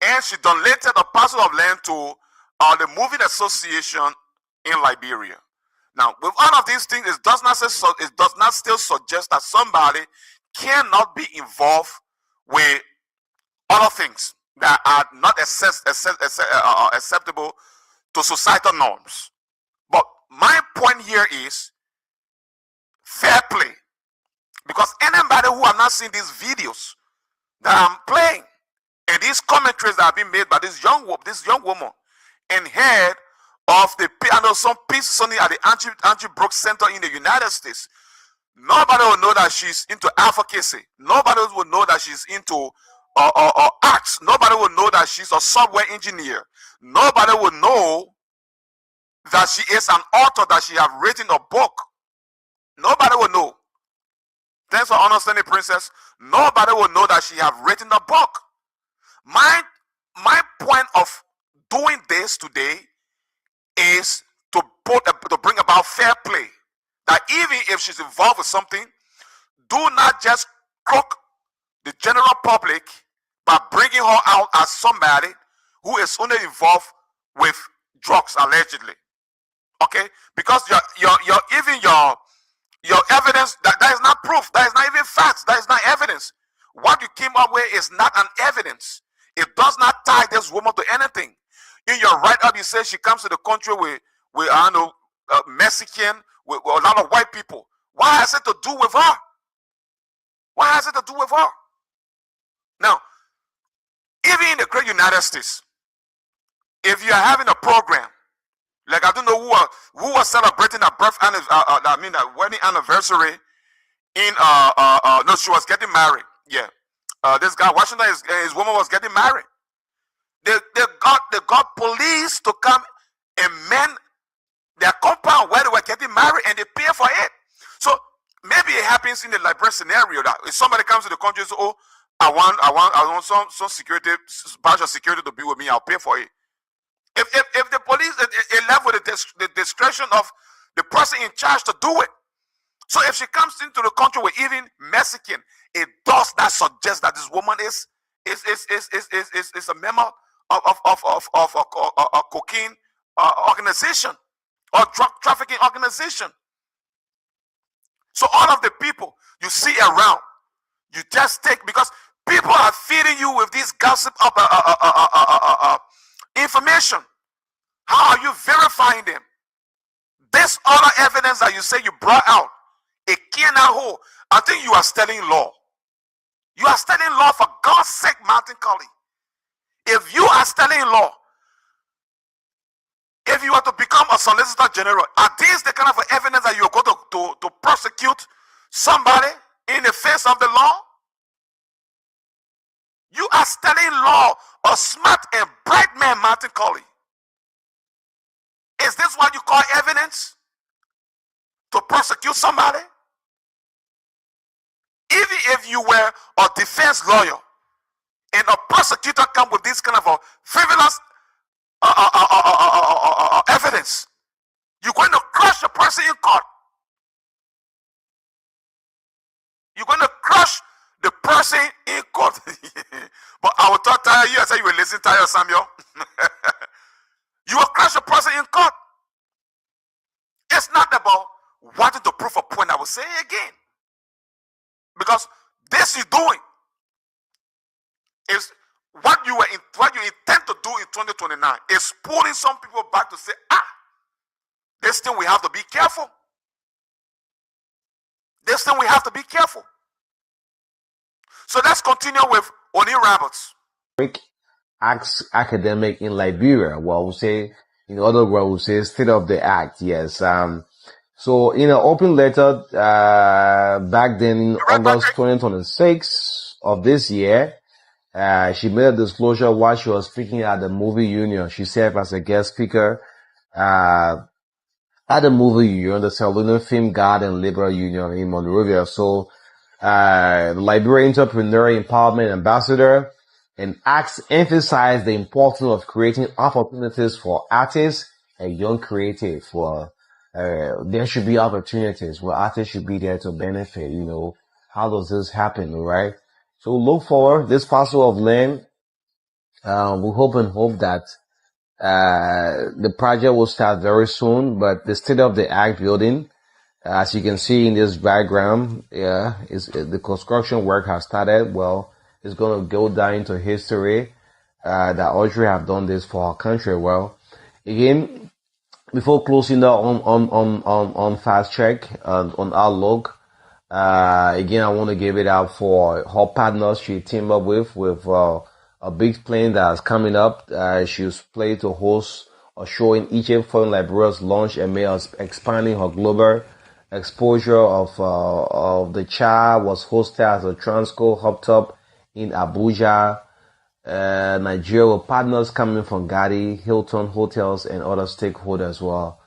And she donated a parcel of land to the Moving Association in Liberia. Now, with all of these things, it does not still suggest that somebody cannot be involved with other things that are not acceptable to societal norms. But my point here is fair play. Because anybody who have not seen these videos that I'm playing and these commentaries that have been made by this young woman and heard of the, I know some pieces only at the Angie Brooks Center in the United States, nobody will know that she's into advocacy. Nobody will know that she's into arts. Nobody will know that she's a software engineer. Nobody will know that she is an author, that she have written a book. Nobody will know. Thanks for understanding, Princess. Nobody will know that she have written a book. My point of doing this today is to bring about fair play. That even if she's involved with something, do not just croak the general public by bringing her out as somebody who is only involved with drugs, allegedly. Okay, because your evidence, that is not proof, that is not even facts, that is not evidence. What you came up with is not an evidence. It does not tie this woman to anything. In your write-up, you say she comes to the country with I don't know, Mexican, with a lot of white people. What has it to do with her? What has it to do with her? Now, even in the great United States, if you are having a program, like I don't know who was celebrating a wedding anniversary in no, she was getting married. Yeah, this guy Washington, his woman was getting married. They got police to come and man their compound where they were getting married, and they pay for it. So maybe it happens in the Liberia scenario that if somebody comes to the country and says, "Oh, I want some security, partial security to be with me. I'll pay for it." If the police is left with the discretion of the person in charge to do it. So if she comes into the country with even Mexican, it does not suggest that this woman is a member of a cocaine organization or drug trafficking organization. So all of the people you see around, you just take, because people are feeding you with this gossip information. How are you verifying them? This other evidence that you say you brought out, it cannot hold. I think you are studying law. You are studying law, for God's sake, Martin Colley. If you are studying law, if you are to become a solicitor general, are these the kind of evidence that you are going to prosecute somebody in the face of the law? You are studying law, a smart and bright man, Martin Colley. Is this what you call evidence to prosecute somebody? Even if you were a defense lawyer and a prosecutor come with this kind of a frivolous evidence, you're going to crush the person in court. You're going to crush the person in court. But I will talk to you. I said you will listen to you, Samuel. You will crush the person in court. It's not about wanting to prove a point. I will say it again. Because this you're doing is what you intend to do in 2029 is pulling some people back to say, this thing we have to be careful. This thing we have to be careful. So let's continue with Oni Roberts. Arts academic in Liberia. Well, we'll say, in other words, we'll say state of the art. Yes. So in an open letter, back then in August 2026 of this year, she made a disclosure while she was speaking at the movie union. She served as a guest speaker, at the movie union, the Saluna Film Guard and Labor Union in Monrovia. So, the Liberia Entrepreneur Empowerment Ambassador, and emphasized the importance of creating opportunities for artists and young creatives. There should be opportunities where artists should be there to benefit. How does this happen, right? So look forward this parcel of land. We hope that the project will start very soon, but the state-of-the-art building, as you can see in this diagram, the construction work has started. Well, it's going to go down into history that Audrey have done this for our country. Well, again, before closing down on Fast Check on Outlook, again, I want to give it out for her partners she teamed up with a big plane that's coming up. She was planning to host a show in Egypt following Liberia's launch and may expanding her global exposure of the child. Was hosted as a Transco Hub Top in Abuja, Nigeria, with partners coming from Gadi, Hilton Hotels, and other stakeholders as well.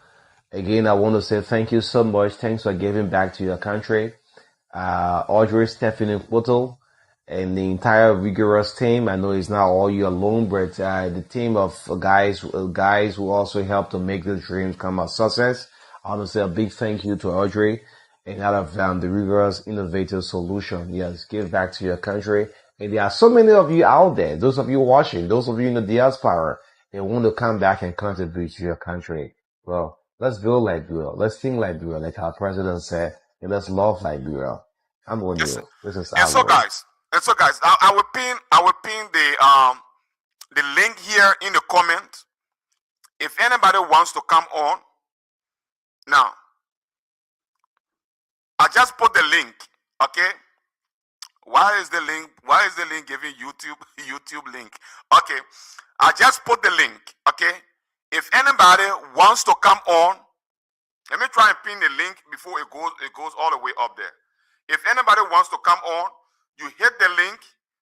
Again, I want to say thank you so much. Thanks for giving back to your country. Audrey, Stephanie Poto, and the entire Rigorous team. I know it's not all you alone, but the team of guys who also helped to make the dreams come a success. I want to say a big thank you to Audrey and out of the Rigorous Innovative Solution. Yes, give back to your country. And there are so many of you out there, those of you watching, those of you in the diaspora, they want to come back and contribute to your country. Well, let's build Liberia. Let's think Liberia, like our president said, and let's love Liberia. I'm on you. This is and so guys, I will pin the link here in the comment. If anybody wants to come on, now I just put the link. Okay. Why is the link giving YouTube link? Okay. I just put the link. Okay. If anybody wants to come on, let me try and pin the link before it goes all the way up there. If anybody wants to come on, you hit the link,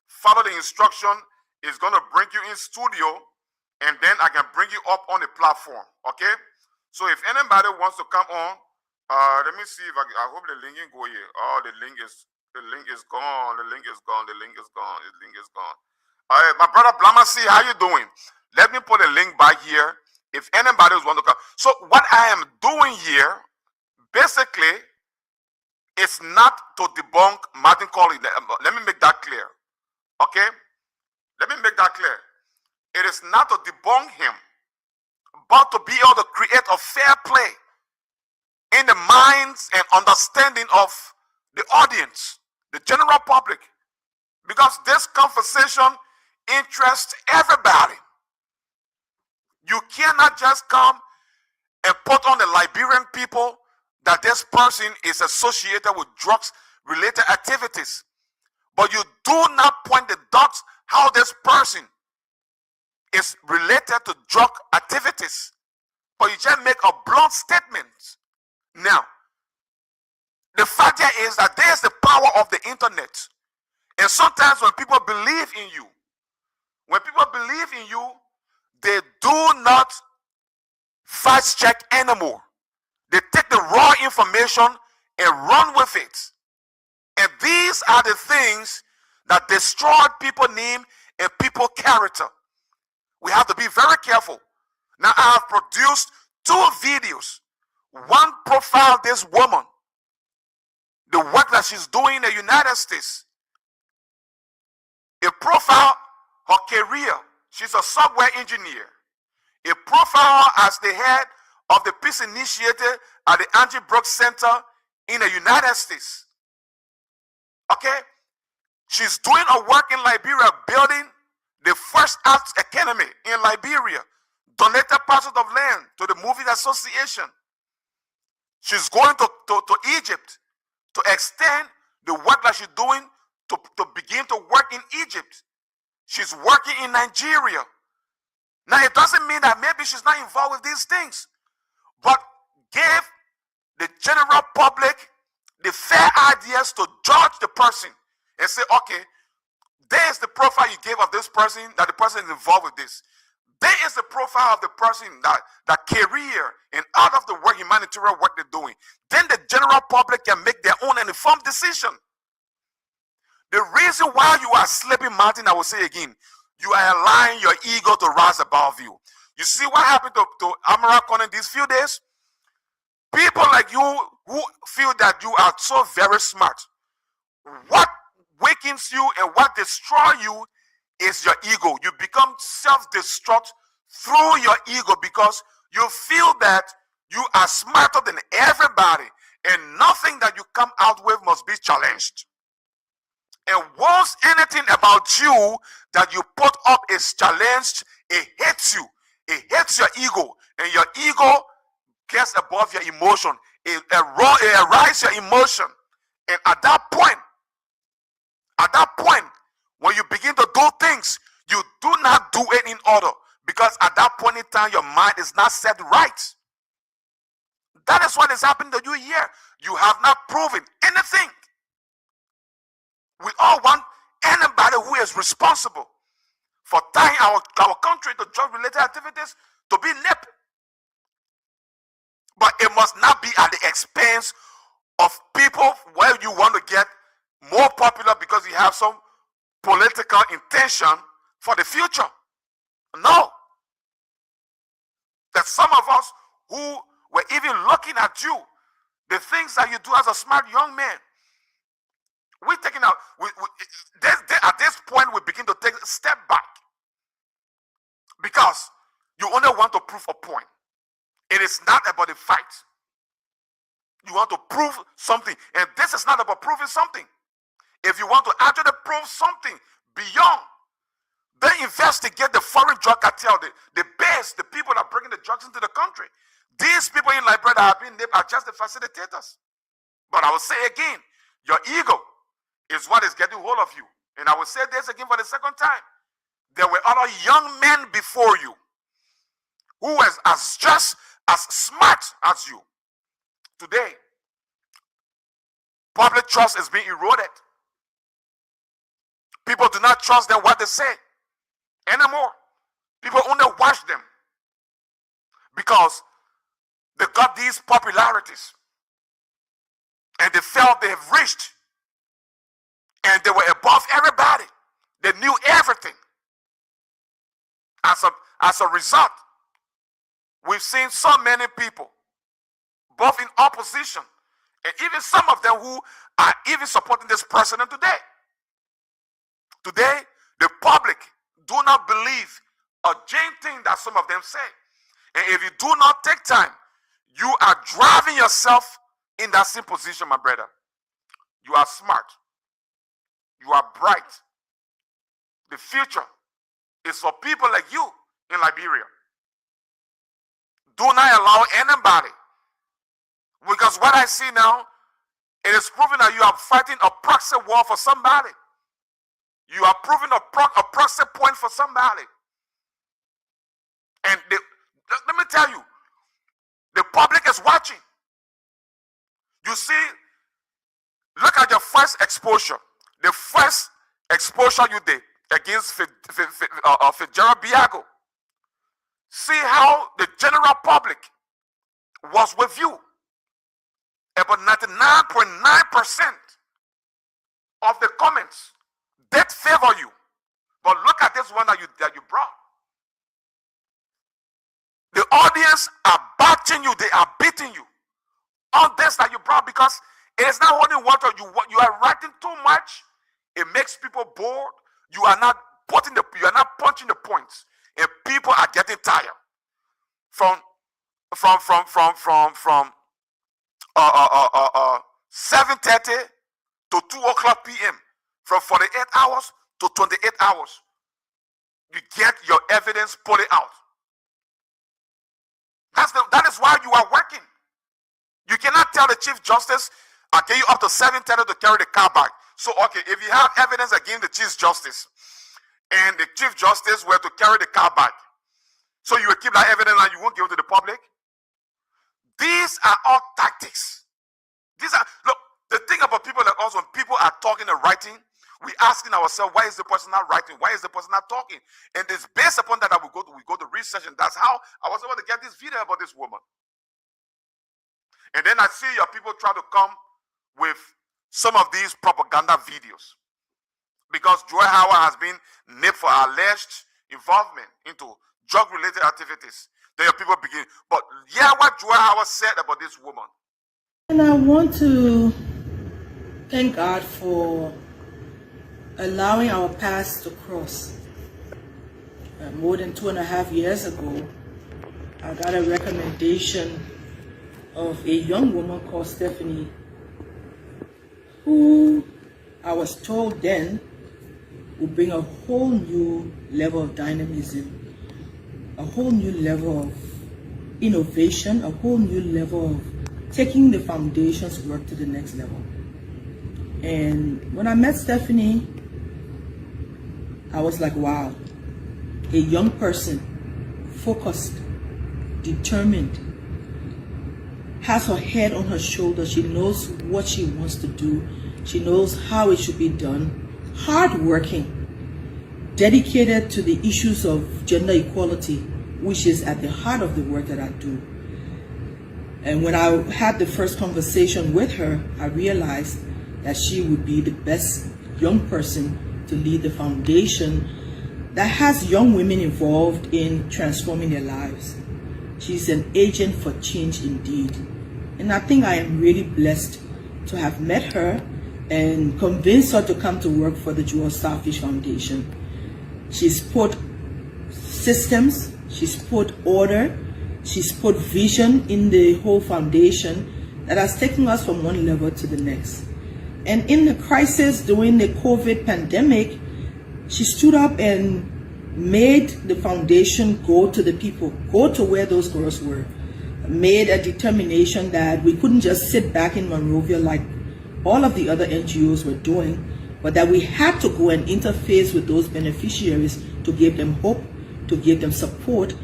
follow the instruction. It's going to bring you in studio, and then I can bring you up on the platform. Okay. So if anybody wants to come on, let me see if I hope the link can go here. Oh, the link is gone. The link is gone. All right, my brother Blamasi, how you doing? Let me put a link back here. If anybody wants to come. So what I am doing here, basically, it's not to debunk Martin Collins. Let me make that clear. Okay? Let me make that clear. It is not to debunk him, but to be able to create a fair play in the minds and understanding of the audience, the general public. Because this conversation interests everybody. You cannot just come and put on the Liberian people that this person is associated with drugs-related activities. But you do not point the dots how this person is related to drug activities. But you just make a blunt statement. Now, the fact here is that there's the power of the internet. And sometimes when people believe in you, they do not fast check anymore. They take the raw information and run with it. And these are the things that destroy people's name and people's character. We have to be very careful. Now, I have produced 2 videos. One profile this woman, the work that she's doing in the United States. A profile her career. She's a software engineer. A profile as the head of the Peace Initiative at the Angie Brooks Center in the United States. Okay? She's doing a work in Liberia, building the first arts academy in Liberia, donated parcels of land to the Movies Association. She's going to Egypt to extend the work that she's doing to begin to work in Egypt. She's working in Nigeria. Now, it doesn't mean that maybe she's not involved with these things, but give the general public the fair ideas to judge the person and say, okay, there's the profile you gave of this person, that the person is involved with this. There is the profile of the person that career and out of the work, humanitarian work they're doing. Then the general public can make their own and informed decision. The reason why you are sleeping, Martin, I will say again, you are allowing your ego to rise above you. You see what happened to Amara Conan these few days? People like you who feel that you are so very smart. What wakens you and what destroys you is your ego. You become self-destruct through your ego because you feel that you are smarter than everybody and nothing that you come out with must be challenged. And once anything about you that you put up is challenged, it hits you. It hits your ego, and your ego gets above your emotion. It arises your emotion. And at that point, when you begin to do things, you do not do it in order. Because at that point in time, your mind is not set right. That is what is happening to you here. You have not proven anything. We all want anybody who is responsible for tying our country to drug-related activities to be nip. But it must not be at the expense of people where you want to get more popular because you have some political intention for the future. No. That some of us who were even looking at you, the things that you do as a smart young man, we're taking out. At this point, we begin to take a step back because you only want to prove a point. It is not about the fight. You want to prove something, and this is not about proving something. If you want to actually prove something beyond, they investigate the foreign drug cartel, the base, the people that are bringing the drugs into the country. These people in Liberia that have been named are just the facilitators. But I will say again, your ego is what is getting hold of you. And I will say this again for the second time. There were other young men before you who was just as smart as you. Today, public trust is being eroded. People do not trust them what they say anymore. People only watch them because they got these popularities and they felt they have reached and they were above everybody. They knew everything. As a result, we've seen so many people, both in opposition and even some of them who are even supporting this president today. Today, the public do not believe a jane thing that some of them say. And if you do not take time, you are driving yourself in that same position, my brother. You are smart. You are bright. The future is for people like you in Liberia. Do not allow anybody. Because what I see now, it is proving that you are fighting a proxy war for somebody. You are proving a proxy point for somebody. And let me tell you, the public is watching. You see, look at your first exposure. The first exposure you did against Fitzgerald Biago. See how the general public was with you. About 99.9% of the comments that favor you. But look at this one that you brought. The audience are backing you, they are beating you on this that you brought because it is not only water, you are writing too much, it makes people bored, you are not punching the points, and people are getting tired. From 7:30 to 2:00 p.m. from 48 hours to 28 hours. You get your evidence, pull it out. That is why you are working. You cannot tell the Chief Justice, I'll get you up to 7:30 to carry the car back. So, okay, if you have evidence against the Chief Justice, and the Chief Justice were to carry the car back, so you will keep that evidence and you won't give it to the public? These are all tactics. Look, the thing about people like us, when people are talking and writing, we asking ourselves, why is the person not writing? Why is the person not talking? And it's based upon that we go to research, and that's how I was able to get this video about this woman. And then I see your people try to come with some of these propaganda videos. because Joy Howard has been named for alleged involvement into drug-related activities. Then your people begin. But yeah, what Joy Howard said about this woman. And I want to thank God for allowing our paths to cross. More than 2.5 years ago, I got a recommendation of a young woman called Stephanie, who I was told then would bring a whole new level of dynamism, a whole new level of innovation, a whole new level of taking the foundations work to the next level. And when I met Stephanie, I was like, wow, a young person, focused, determined, has her head on her shoulders. She knows what she wants to do. She knows how it should be done. Hardworking, dedicated to the issues of gender equality, which is at the heart of the work that I do. And when I had the first conversation with her, I realized that she would be the best young person to lead the foundation that has young women involved in transforming their lives. She's an agent for change indeed. And I think I am really blessed to have met her and convinced her to come to work for the Jewel Starfish Foundation. She's put systems, she's put order, she's put vision in the whole foundation that has taken us from one level to the next. And in the crisis during the COVID pandemic, she stood up and made the foundation go to the people, go to where those girls were, made a determination that we couldn't just sit back in Monrovia like all of the other NGOs were doing, but that we had to go and interface with those beneficiaries to give them hope, to give them support,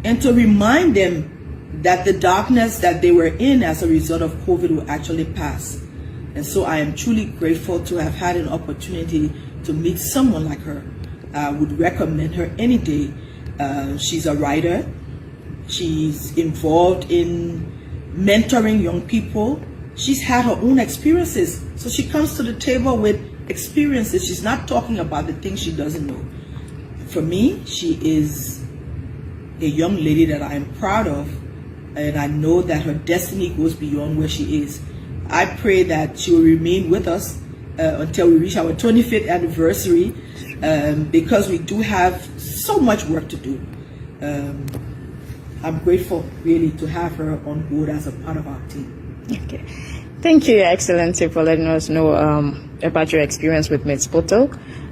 and to remind them that the darkness that they were in as a result of COVID will actually pass. And so I am truly grateful to have had an opportunity to meet someone like her. I would recommend her any day. She's a writer. She's involved in mentoring young people. She's had her own experiences. So she comes to the table with experiences. She's not talking about the things she doesn't know. For me, she is a young lady that I am proud of, and I know that her destiny goes beyond where she is. I pray that she will remain with us until we reach our 25th anniversary, because we do have so much work to do. I'm grateful really to have her on board as a part of our team. Okay. Thank you, Your Excellency, for letting us know about your experience with Ms. Poto.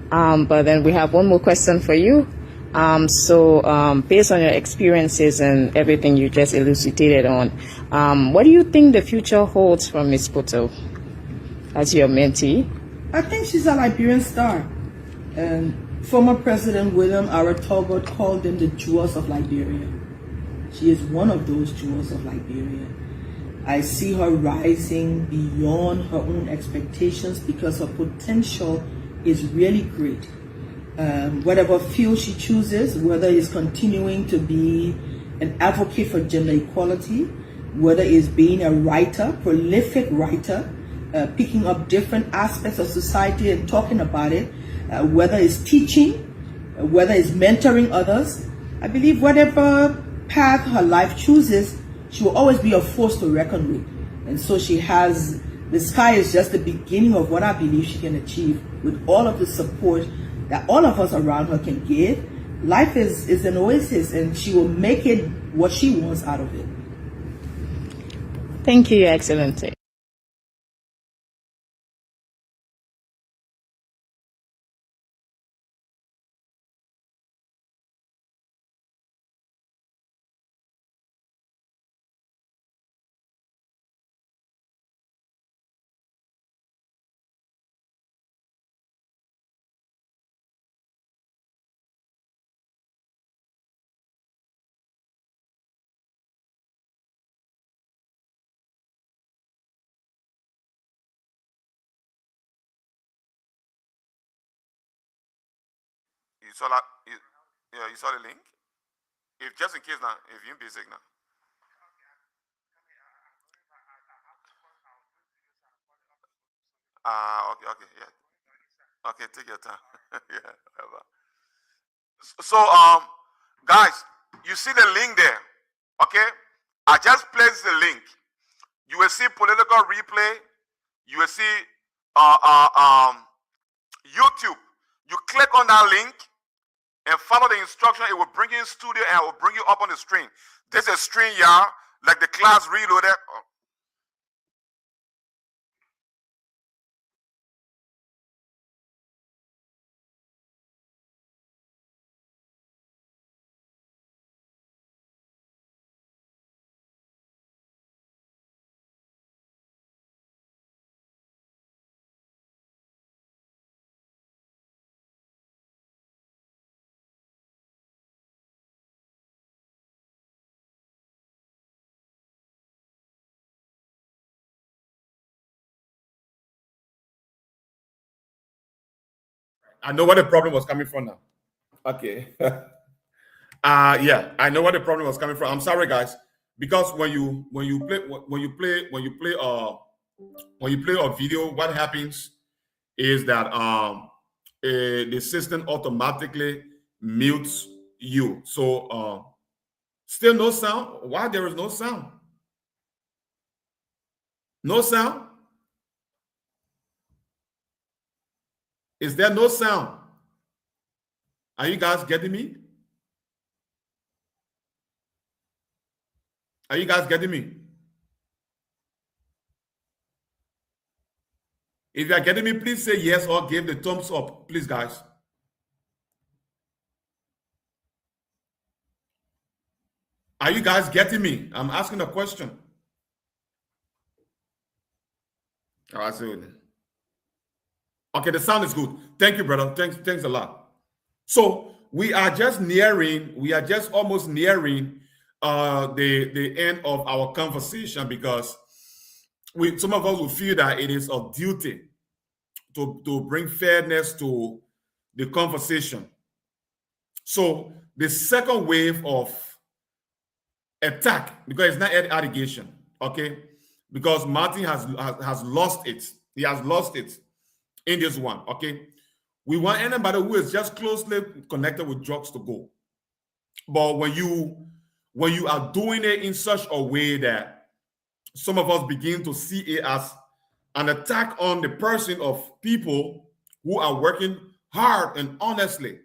But then we have one more question for you. Based on your experiences and everything you just elucidated on, what do you think the future holds for Ms. Poto as your mentee? I think she's a Liberian star. Former President William R. Talbot called them the jewels of Liberia. She is one of those jewels of Liberia. I see her rising beyond her own expectations because her potential is really great. Whatever field she chooses, whether it's continuing to be an advocate for gender equality, whether it's being a writer, prolific writer, picking up different aspects of society and talking about it, whether it's teaching, whether it's mentoring others, I believe whatever path her life chooses, she will always be a force to reckon with. And so she has, the sky is just the beginning of what I believe she can achieve with all of the support that all of us around her can give. Life is an oasis, and she will make it what she wants out of it. Thank you, Your Excellency. You saw that? Yeah, you saw the link? If just in case now, if you're busy now. Okay, yeah. Okay, take your time. Yeah, whatever. So, guys, you see the link there, okay? I just placed the link. You will see political replay. You will see YouTube. You click on that link and follow the instruction. It will bring you in studio and it will bring you up on the screen. This is StreamYard, like the class reloaded. I know where the problem was coming from now. Okay. Yeah, I know where the problem was coming from. I'm sorry, guys, because when you play a video, what happens is that the system automatically mutes you. So still no sound. Why there is no sound? No sound? Is there no sound? Are you guys getting me? Are you guys getting me? If you are getting me, please say yes or give the thumbs up, please, guys. Are you guys getting me? I'm asking a question. All right, so okay, the sound is good. Thank you, brother. Thanks a lot. So we are just almost nearing the end of our conversation, because some of us will feel that it is a duty to bring fairness to the conversation. So the second wave of attack, because it's not an allegation, okay? Because Martin has lost it. He has lost it in this one, okay? We want anybody who is just closely connected with drugs to go. But when you are doing it in such a way that some of us begin to see it as an attack on the person of people who are working hard and honestly,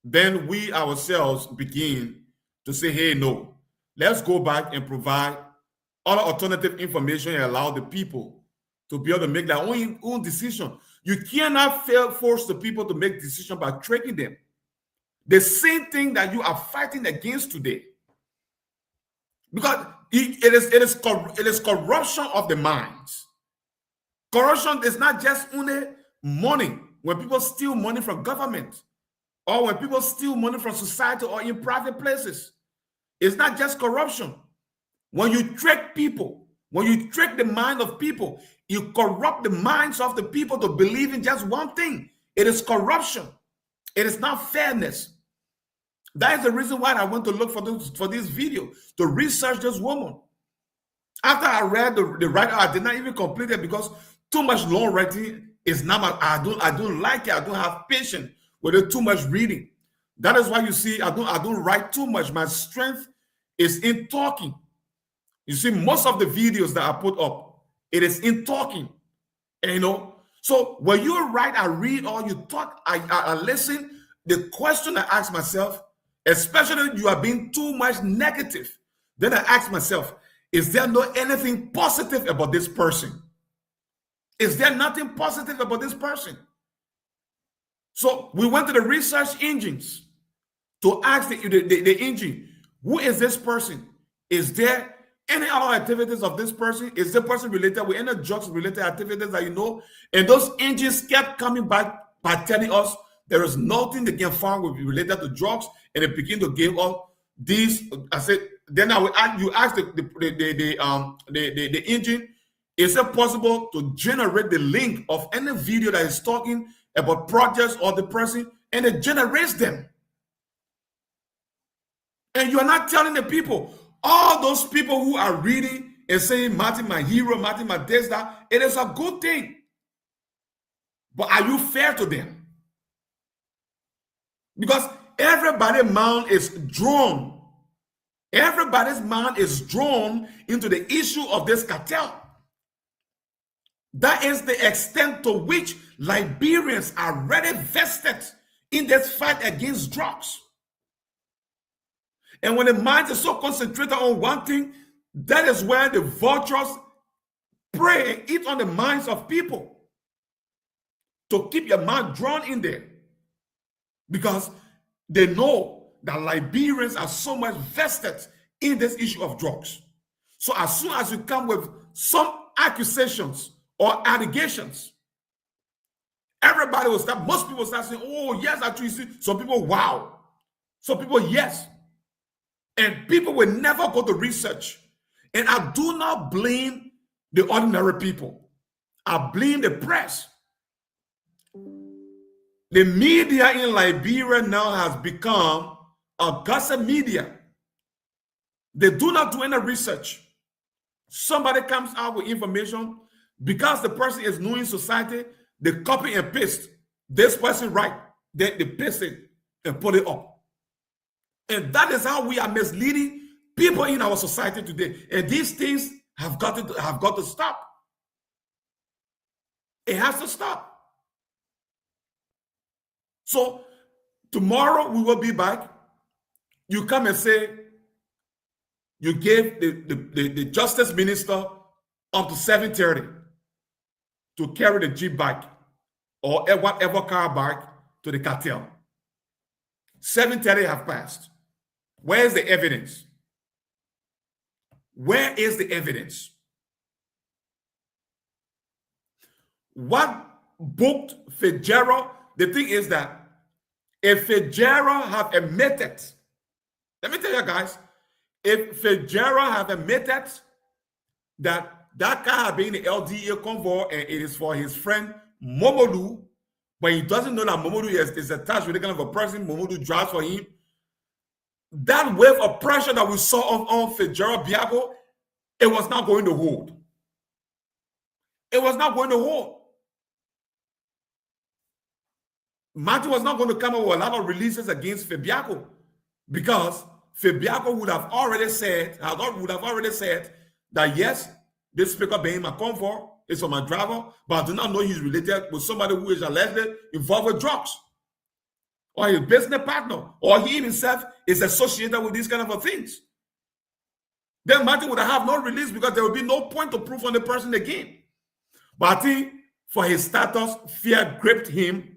then we ourselves begin to say, hey, no, let's go back and provide other alternative information and allow the people to be able to make their own decision. You cannot force the people to make decisions by tricking them. The same thing that you are fighting against today. Because it is corruption of the minds. Corruption is not just only money. When people steal money from government, or when people steal money from society or in private places, it's not just corruption. When you trick people, when you trick the mind of people, you corrupt the minds of the people to believe in just one thing. It is corruption. It is not fairness. That is the reason why I went to look for this video, to research this woman. After I read the writer, I did not even complete it because too much long writing is not I don't like it. I don't have patience with it, too much reading. That is why you see I don't write too much. My strength is in talking. You see, most of the videos that I put up, it is in talking. And so when you write, I read, or you talk, I listen. The question I ask myself, especially if you are being too much negative, then I ask myself, is there anything positive about this person? Is there nothing positive about this person? So we went to the research engines to ask the engine, who is this person? Is there any other activities of this person? Is the person related with any drugs-related activities that you know? And those engines kept coming back by telling us there is nothing they can find related to drugs, and they begin to give us these. I said, then I will ask you, ask the engine, is it possible to generate the link of any video that is talking about projects or the person, and it generates them? And you are not telling the people, all those people who are reading and saying, Martin, my hero, Martin, my this, that, it is a good thing. But are you fair to them? Because everybody's mind is drawn. Everybody's mind is drawn into the issue of this cartel. That is the extent to which Liberians are really vested in this fight against drugs. And when the mind is so concentrated on one thing, that is where the vultures prey and eat on the minds of people to keep your mind drawn in there. Because they know that Liberians are so much vested in this issue of drugs. So as soon as you come with some accusations or allegations, everybody will start, most people start saying, oh, yes, actually, see. Some people, wow. Some people, yes. And people will never go to research. And I do not blame the ordinary people. I blame the press. The media in Liberia now has become a gossip media. They do not do any research. Somebody comes out with information because the person is new in society, they copy and paste this person right. They paste it and put it up. And that is how we are misleading people in our society today. And these things have got to stop. It has to stop. So tomorrow we will be back. You come and say you gave the justice minister up to 7:30 to carry the Jeep back or whatever car back to the cartel. 7:30 have passed. Where is the evidence? Where is the evidence? What booked Fitzgerald? The thing is that if Fitzgerald have admitted, let me tell you guys, if Fitzgerald have admitted that that car had been in the LDA convoy and it is for his friend Momodu, but he doesn't know that Momodu is attached with the kind of a person Momodu drives for him, that wave of pressure that we saw on Fitzgerald Biago, it was not going to hold. It was not going to hold. Martin was not going to come up with a lot of releases against Fabiaco because Fabiaco would have already said that yes, this speaker being my convoy is for my driver, but I do not know he's related with somebody who is allegedly involved with drugs, or his business partner, or he himself is associated with these kind of things. Then Martin would have no release because there would be no point of proof on the person again. But I think for his status, fear gripped him.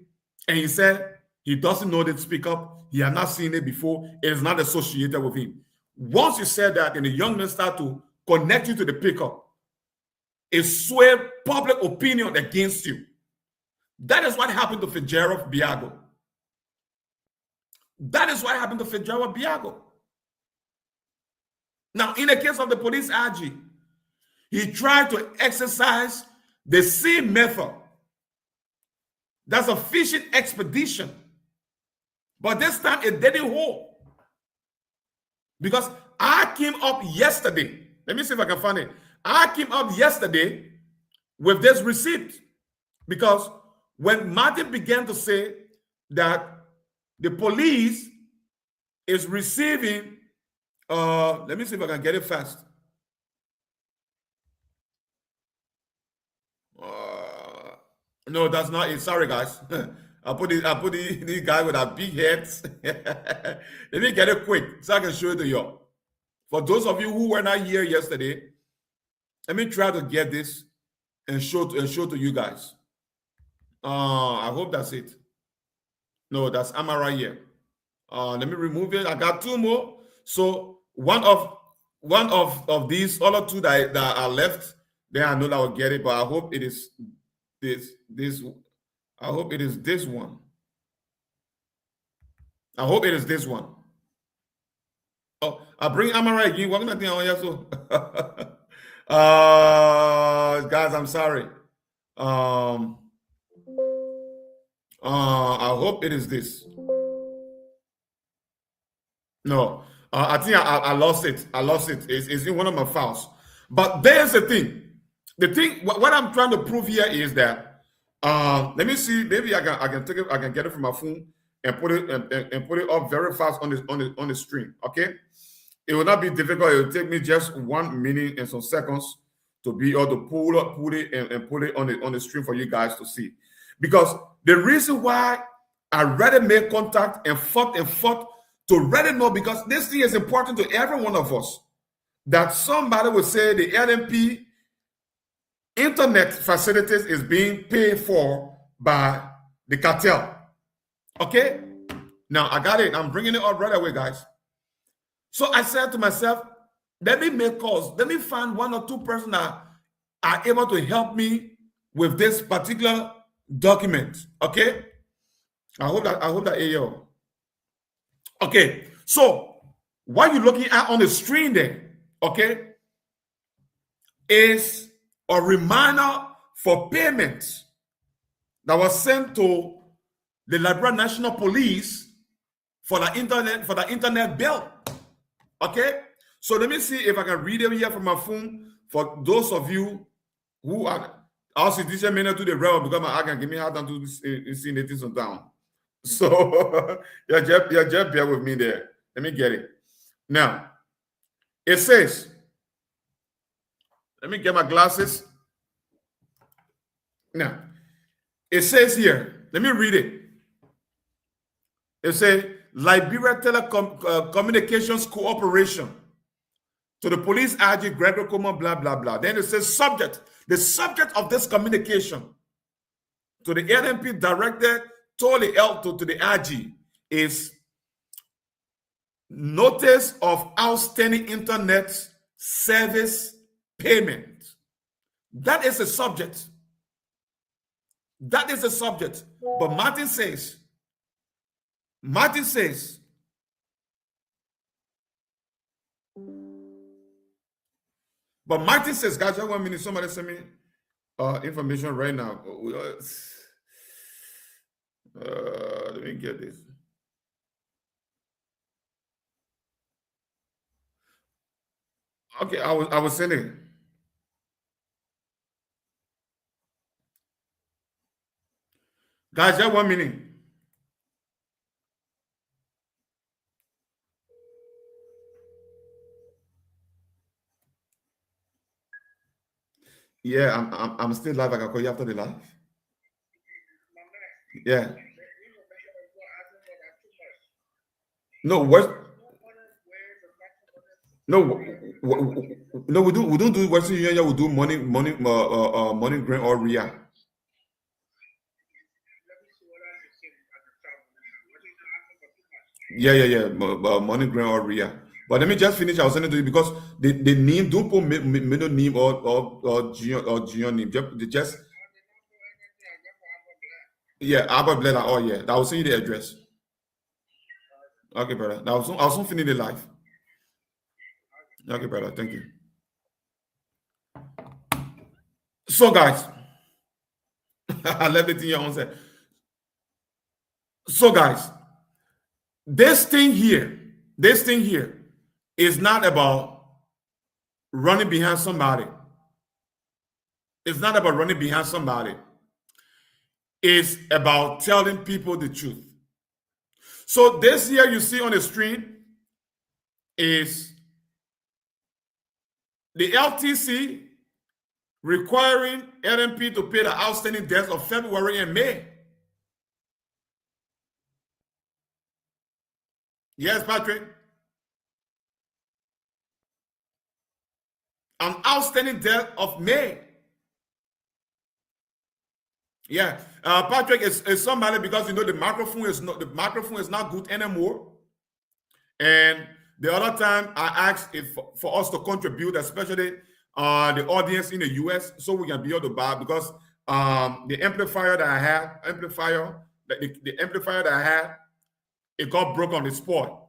And he said he doesn't know the speaker. He had not seen it before. It is not associated with him. Once you said that, and the young men start to connect you to the pickup, it swayed public opinion against you. That is what happened to Fitzgerald Biago. That is what happened to Fitzgerald Biago. Now, in the case of the police RG, he tried to exercise the same method. That's a fishing expedition. But this time it didn't hold. Because I came up yesterday. Let me see if I can find it. I came up yesterday with this receipt. Because when Martin began to say that the police is receiving, let me see if I can get it fast. No, that's not it. Sorry, guys. I put this guy with a big head. Let me get it quick so I can show it to you. For those of you who were not here yesterday, let me try to get this and show to you guys. I hope that's it. No, that's Amara here. Let me remove it. I got two more. So one of these, all of two that are left, then I know that I will get it. But I hope it is this. I hope it is this one. I hope it is this one. Oh, I bring Amara again. What can I think on here? So, guys, I'm sorry. I hope it is this. No, I think I lost it. I lost it. It's in one of my files. But there's the thing. The thing, what I'm trying to prove here is that Let me see. Maybe I can take it. I can get it from my phone and put it and put it up very fast on the stream. Okay. It will not be difficult. It will take me just 1 minute and some seconds to be able to put it and put it on the stream for you guys to see. Because the reason why I rather make contact and fought to really know, because this thing is important to every one of us, that somebody will say the LMP internet facilities is being paid for by the cartel. Okay? Now I got it. I'm bringing it up right away, guys. So I said to myself, let me make calls. Let me find 1 or 2 persons that are able to help me with this particular document. Okay? I hope that AO. Okay, so what you're looking at on the screen there, okay, is a reminder for payments that was sent to the Liberia National Police for the internet bill. Okay, so let me see if I can read it here from my phone for those of you who are also teaching me to the realm because I can give me how to do this in it on down. So yeah, just bear with me there. Let me get it. Now, it says, let me get my glasses. Now, it says here, let me read it. It says, Liberia Telecommunications Cooperation to the police IG Gregory Coleman, blah, blah, blah. Then it says subject. The subject of this communication to the LMP directed to the IG is notice of outstanding internet service payment. That is a subject. That is a subject. But Martin says, guys, just 1 minute, somebody send me information right now. Let me get this. Okay, I was sending. Guys, just 1 minute. Yeah, I'm still live. I can call you after the live. Yeah. No, what? No, we don't do Western Union. We do money grant or RIA. Yeah. Money grant or RIA. But let me just finish. I'll send it to you because the name don't put middle name or junior name. Just yeah, Albert Blair. Oh yeah, I will send you the address. Okay, brother. Now I'll soon finish the live. Okay, brother. Thank you. So, guys, I left it in your own set. So, guys, this thing here is not about running behind somebody. It's not about running behind somebody. It's about telling people the truth. So this here you see on the screen is the LTC requiring LMP to pay the outstanding debts of February and May. Yes, Patrick. An outstanding debt of May. Yeah, Patrick is somebody because you know the microphone is not good anymore. And the other time I asked if for us to contribute, especially the audience in the US, so we can be able to buy because the amplifier that I had, the amplifier that I had, it got broken on the spot.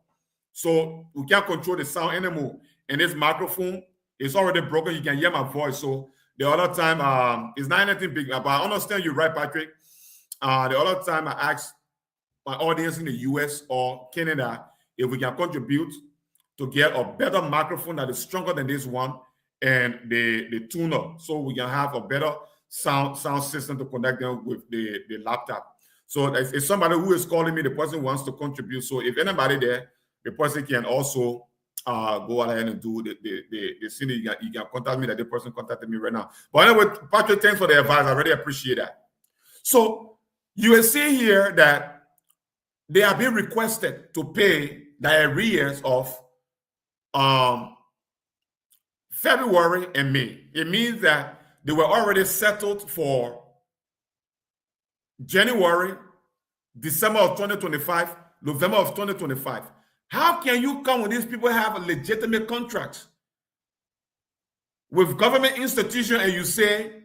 So we can't control the sound anymore. And this microphone is already broken. You can hear my voice. So the other time, it's not anything big, but I understand you're right, Patrick. The other time I asked my audience in the US or Canada if we can contribute to get a better microphone that is stronger than this one and the tune up so we can have a better sound system to connect them with the laptop. So if somebody who is calling me, the person wants to contribute. So if anybody there, the person can also go ahead and do the thing. You can contact me. That the person contacted me right now. But anyway, Patrick, thanks for the advice. I really appreciate that. So you will see here that they are being requested to pay the arrears of February and May. It means that they were already settled for January, December of 2025, November of 2025. How can you come when these people have a legitimate contract with government institution and you say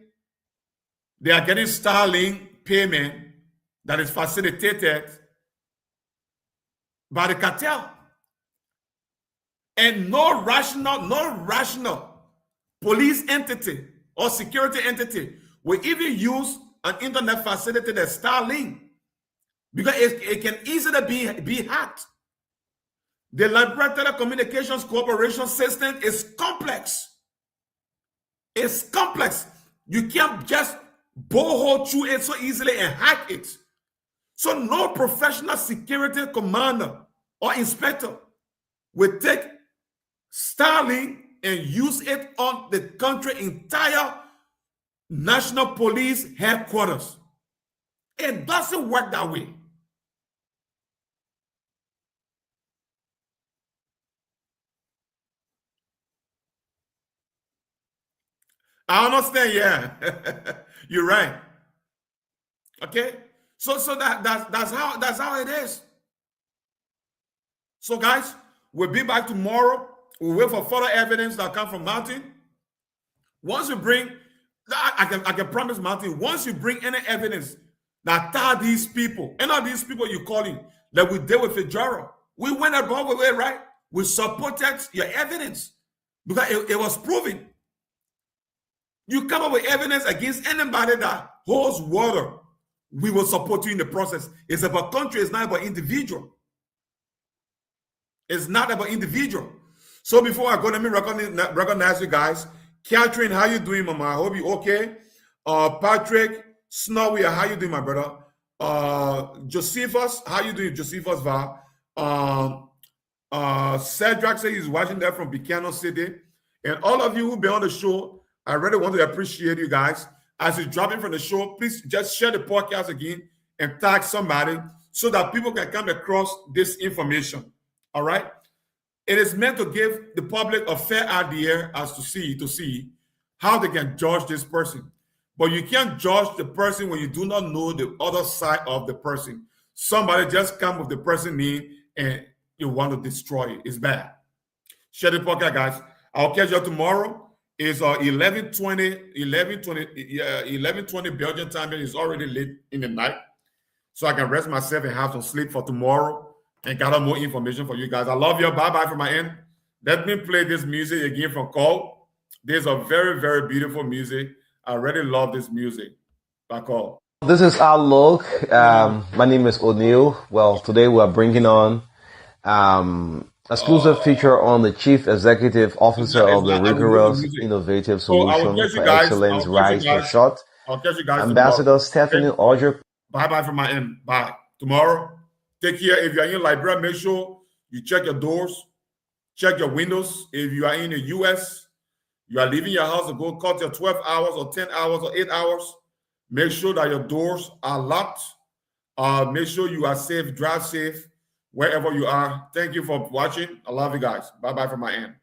they are getting Starlink payment that is facilitated by the cartel? And no rational police entity or security entity will even use an internet facility that's Starlink, because it can easily be hacked. The Liberia Telecommunications Corporation system is complex. It's complex. You can't just borehole through it so easily and hack it. So no professional security commander or inspector will take Starlink and use it on the country's entire national police headquarters. It doesn't work that way. I understand, yeah. You're right. Okay? So that's how it is. So guys, we'll be back tomorrow. We'll wait for further evidence that come from Martin. Once you bring, I can promise Martin, once you bring any evidence that tie these people, any of these people you're calling, that we deal with Fitzgerald, we went above the way, right? We supported your evidence because it was proven. You come up with evidence against anybody that holds water, we will support you in the process. It's about country, it's not about individual. It's not about individual. So before I go, let me recognize you guys. Catherine, how you doing, Mama? I hope you okay. Patrick, Snowy, how you doing, my brother? Josephus, how you doing, Josephus? Cedric says he's watching that from Buchanan City. And all of you who've been on the show, I really want to appreciate you guys. As you're dropping from the show, please just share the podcast again and tag somebody so that people can come across this information. All right? It is meant to give the public a fair idea as to see how they can judge this person. But you can't judge the person when you do not know the other side of the person. Somebody just come with the person name and you want to destroy it. It's bad. Share the podcast, guys. I'll catch you tomorrow. It's 11:20 Belgian time. It's already late in the night. So I can rest myself and have some sleep for tomorrow and gather more information for you guys. I love you. Bye-bye from my end. Let me play this music again from Cole. There's a very, very beautiful music. I really love this music by Cole. This is Outlook. My name is O'Neill. Well, today we are bringing on exclusive feature on the Chief Executive Officer of the Rigorous Innovative Solution for Excellence Rise for Short, Ambassador Stephanie Audrey. Bye-bye from my end. Bye. Tomorrow, take care. If you're in Liberia, make sure you check your doors, check your windows. If you are in the U.S., you are leaving your house to go cut your 12 hours or 10 hours or 8 hours, make sure that your doors are locked. Make sure you are safe, drive safe, wherever you are. Thank you for watching. I love you guys. Bye-bye from my end.